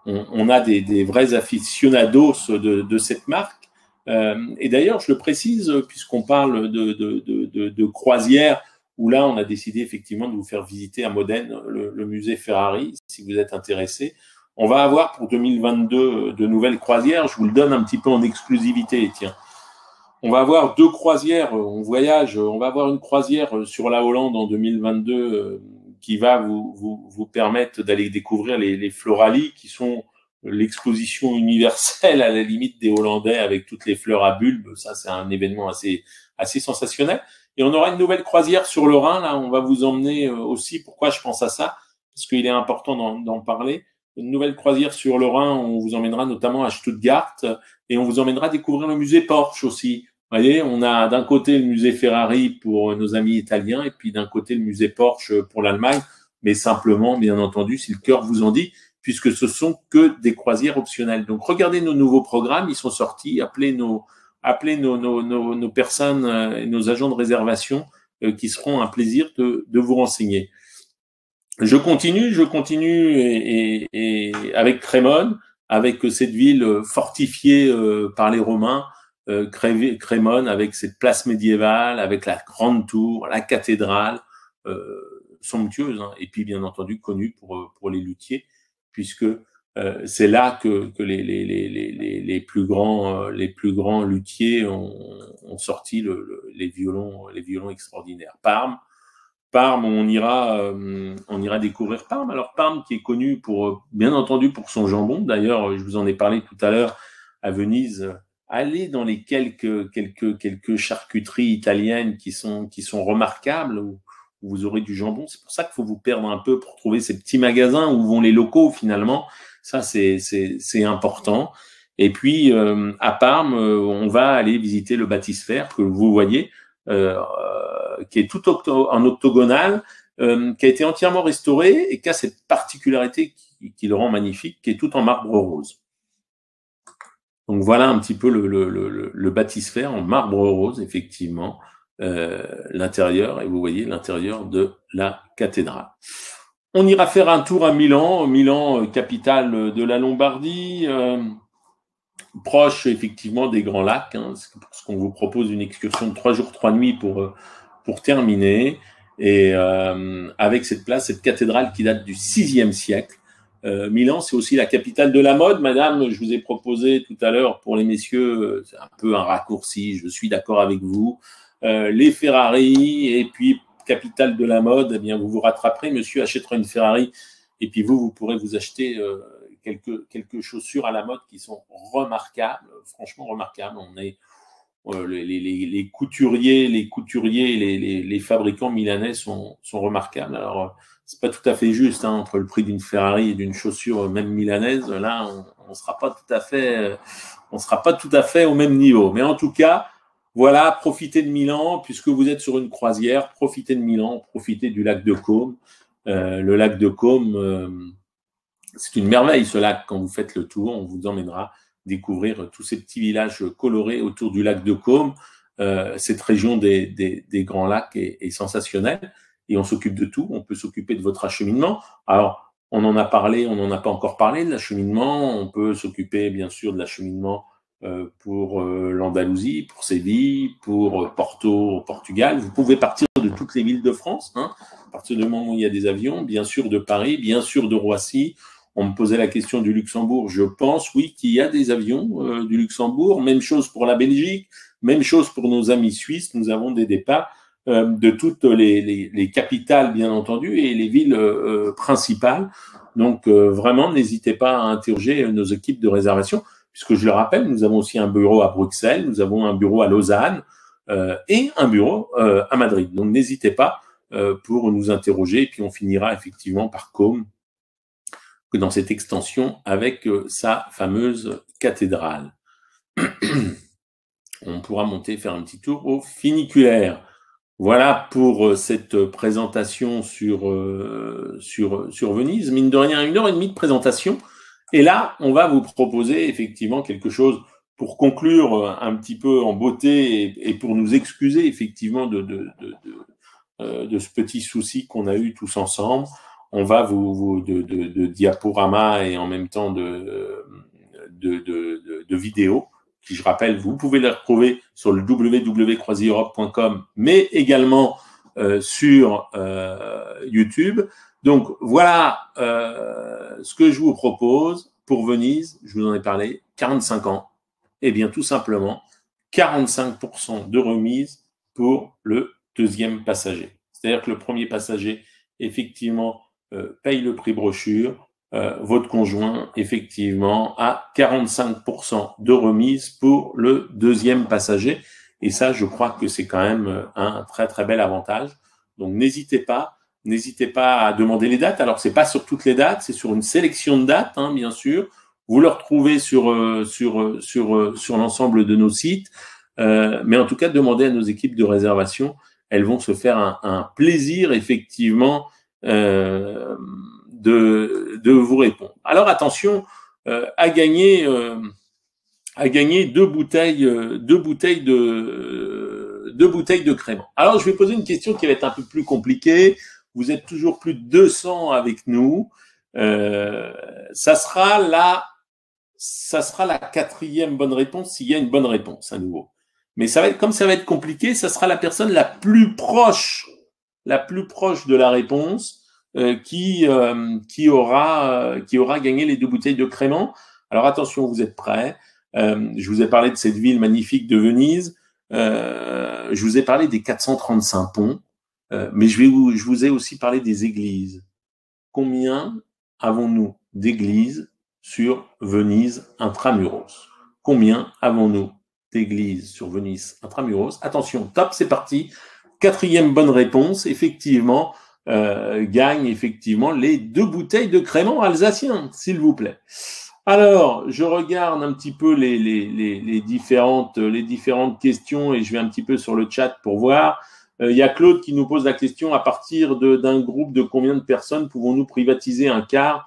On a des vrais aficionados de cette marque. Et d'ailleurs, je le précise, puisqu'on parle de croisière, où là, on a décidé effectivement de vous faire visiter à Modène le musée Ferrari, si vous êtes intéressé. On va avoir pour 2022 de nouvelles croisières. Je vous le donne un petit peu en exclusivité. Tiens, on va avoir 2 croisières. On voyage. On va avoir une croisière sur la Hollande en 2022 qui va vous permettre d'aller découvrir les Floralies, qui sont l'exposition universelle à la limite des Hollandais avec toutes les fleurs à bulbes. Ça, c'est un événement assez sensationnel. Et on aura une nouvelle croisière sur le Rhin. Là, on va vous emmener aussi. Pourquoi je pense à ça? Parce qu'il est important d'en parler. Une nouvelle croisière sur le Rhin. On vous emmènera notamment à Stuttgart et on vous emmènera découvrir le musée Porsche aussi. Vous voyez, on a d'un côté le musée Ferrari pour nos amis italiens et puis d'un côté le musée Porsche pour l'Allemagne. Mais simplement, bien entendu, si le cœur vous en dit, puisque ce sont que des croisières optionnelles. Donc, regardez nos nouveaux programmes. Ils sont sortis. Appelez nos personnes et nos agents de réservation qui seront un plaisir de vous renseigner. Je continue et avec Crémone, avec cette ville fortifiée par les Romains, Crémone avec cette place médiévale, avec la grande tour, la cathédrale, somptueuse, hein, et puis bien entendu connue pour les luthiers, puisque c'est là que les plus grands luthiers ont sorti les violons extraordinaires. Parme, on ira découvrir Parme. Alors Parme qui est connu bien entendu pour son jambon. D'ailleurs, je vous en ai parlé tout à l'heure à Venise. Allez dans les quelques charcuteries italiennes qui sont remarquables où vous aurez du jambon. C'est pour ça qu'il faut vous perdre un peu pour trouver ces petits magasins où vont les locaux finalement. Ça c'est important. Et puis à Parme, on va aller visiter le baptistère que vous voyez. Qui est tout en octogonal, qui a été entièrement restauré et qui a cette particularité qui le rend magnifique, qui est tout en marbre rose. Donc voilà un petit peu le baptistère en marbre rose, effectivement, l'intérieur, et vous voyez l'intérieur de la cathédrale. On ira faire un tour à Milan, capitale de la Lombardie, proche effectivement des Grands Lacs, hein, parce qu'on vous propose une excursion de 3 jours 3 nuits pour terminer, et avec cette cathédrale qui date du VIe siècle. Milan, c'est aussi la capitale de la mode. Madame, je vous ai proposé tout à l'heure pour les messieurs, c'est un peu un raccourci, je suis d'accord avec vous, les Ferrari, et puis capitale de la mode, eh bien vous vous rattraperez, monsieur achètera une Ferrari, et puis vous pourrez vous acheter quelques chaussures à la mode qui sont remarquables, franchement remarquables. On est les couturiers, les fabricants milanais sont remarquables. Alors c'est pas tout à fait juste hein, entre le prix d'une Ferrari et d'une chaussure même milanaise. Là, on sera pas tout à fait au même niveau. Mais en tout cas, voilà, profitez de Milan puisque vous êtes sur une croisière. Profitez de Milan, profitez du lac de Côme. Le lac de Côme, c'est une merveille ce lac. Quand vous faites le tour, on vous emmènera découvrir tous ces petits villages colorés autour du lac de Côme. Cette région des Grands Lacs est sensationnelle et on s'occupe de tout. On peut s'occuper de votre acheminement. Alors, on en a parlé, on n'en a pas encore parlé de l'acheminement. On peut s'occuper bien sûr de l'acheminement pour l'Andalousie, pour Séville, pour Porto au Portugal. Vous pouvez partir de toutes les villes de France, hein, à partir du moment où il y a des avions, bien sûr de Paris, bien sûr de Roissy. On me posait la question du Luxembourg. Je pense, oui, qu'il y a des avions du Luxembourg. Même chose pour la Belgique, même chose pour nos amis suisses. Nous avons des départs de toutes les capitales, bien entendu, et les villes principales. Donc, vraiment, n'hésitez pas à interroger nos équipes de réservation, puisque je le rappelle, nous avons aussi un bureau à Bruxelles, nous avons un bureau à Lausanne, et un bureau à Madrid. Donc n'hésitez pas pour nous interroger, et puis on finira effectivement par Côme, que dans cette extension avec sa fameuse cathédrale. On pourra monter, faire un petit tour au funiculaire. Voilà pour cette présentation sur Venise. Mine de rien, 1h30 de présentation. Et là, on va vous proposer effectivement quelque chose pour conclure un petit peu en beauté et pour nous excuser effectivement de ce petit souci qu'on a eu tous ensemble. On va vous de diaporama et en même temps de vidéos qui, je rappelle, vous pouvez les retrouver sur le www.croisieurope.com, mais également sur YouTube. Donc voilà ce que je vous propose pour Venise. Je vous en ai parlé, 45 ans. Eh bien, tout simplement, 45% de remise pour le deuxième passager. C'est-à-dire que le premier passager, effectivement, paye le prix brochure. Votre conjoint, effectivement, a 45% de remise pour le deuxième passager. Et ça, je crois que c'est quand même un très, très bel avantage. Donc, n'hésitez pas à demander les dates. Alors, c'est pas sur toutes les dates, c'est sur une sélection de dates, hein, bien sûr. Vous le retrouvez sur l'ensemble de nos sites. Mais en tout cas, demandez à nos équipes de réservation. Elles vont se faire un plaisir, effectivement, de vous répondre. Alors attention, à gagner 2 bouteilles de crément. Alors je vais poser une question qui va être un peu plus compliquée. Vous êtes toujours plus de 200 avec nous. Ça sera la 4e bonne réponse s'il y a une bonne réponse à nouveau. Mais comme ça va être compliqué, ça sera la personne la plus proche de la réponse qui aura gagné les 2 bouteilles de crément. Alors attention, vous êtes prêts. Je vous ai parlé de cette ville magnifique de Venise. Je vous ai parlé des 435 ponts, mais je vous ai aussi parlé des églises. Combien avons-nous d'églises sur Venise intramuros? Combien avons-nous d'églises sur Venise intramuros? Attention, top, c'est parti. 4e bonne réponse, effectivement, gagne effectivement les 2 bouteilles de crément alsacien, s'il vous plaît. Alors, je regarde un petit peu les différentes questions et je vais un petit peu sur le chat pour voir. Il y a Claude qui nous pose la question: à partir d'un groupe de combien de personnes pouvons-nous privatiser un car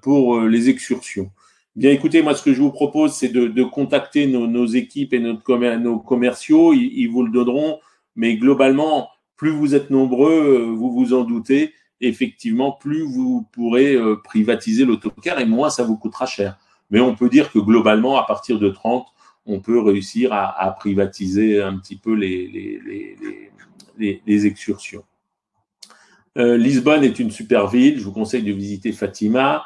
pour les excursions? Bien, écoutez, moi, ce que je vous propose, c'est de contacter nos équipes et nos commerciaux. Ils vous le donneront, mais globalement, plus vous êtes nombreux, vous vous en doutez, effectivement, plus vous pourrez privatiser l'autocar et moins ça vous coûtera cher. Mais on peut dire que globalement, à partir de 30, on peut réussir à privatiser un petit peu les excursions. Lisbonne est une super ville, je vous conseille de visiter Fatima.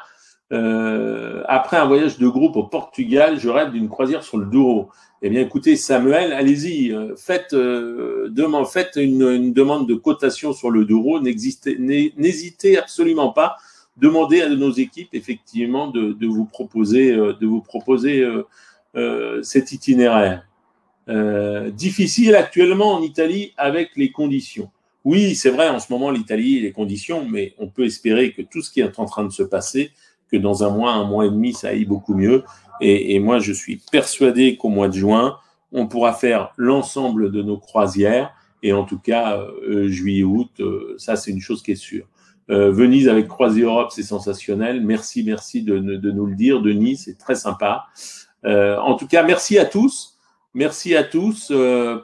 Après un voyage de groupe au Portugal, je rêve d'une croisière sur le Douro. Eh bien, écoutez, Samuel, allez-y, faites une demande de cotation sur le Douro. N'hésitez absolument pas. Demandez à nos équipes, effectivement, de vous proposer cet itinéraire. Difficile actuellement en Italie avec les conditions. Oui, c'est vrai, en ce moment, l'Italie, les conditions, mais on peut espérer que tout ce qui est en train de se passer, que dans un mois et demi, ça aille beaucoup mieux. Et moi, je suis persuadé qu'au mois de juin, on pourra faire l'ensemble de nos croisières. Et en tout cas, juillet, août, ça, c'est une chose qui est sûre. Venise avec CroisiEurope, c'est sensationnel. Merci de nous le dire. Denis, c'est très sympa. En tout cas, merci à tous. Merci à tous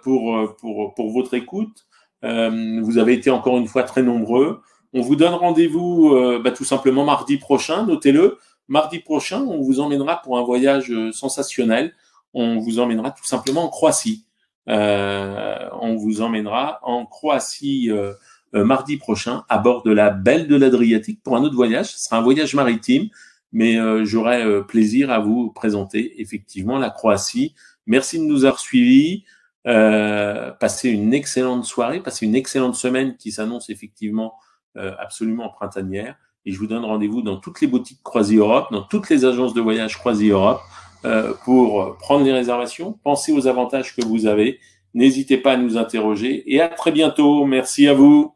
pour votre écoute. Vous avez été encore une fois très nombreux. On vous donne rendez-vous tout simplement mardi prochain, notez-le. Mardi prochain, on vous emmènera pour un voyage sensationnel. On vous emmènera tout simplement en Croatie. On vous emmènera en Croatie mardi prochain à bord de la Belle de l'Adriatique pour un autre voyage. Ce sera un voyage maritime, mais j'aurai plaisir à vous présenter effectivement la Croatie. Merci de nous avoir suivis. Passez une excellente soirée, passez une excellente semaine qui s'annonce effectivement absolument printanière. Et je vous donne rendez-vous dans toutes les boutiques CroisiEurope, dans toutes les agences de voyage CroisiEurope pour prendre les réservations. Pensez aux avantages que vous avez. N'hésitez pas à nous interroger et à très bientôt. Merci à vous.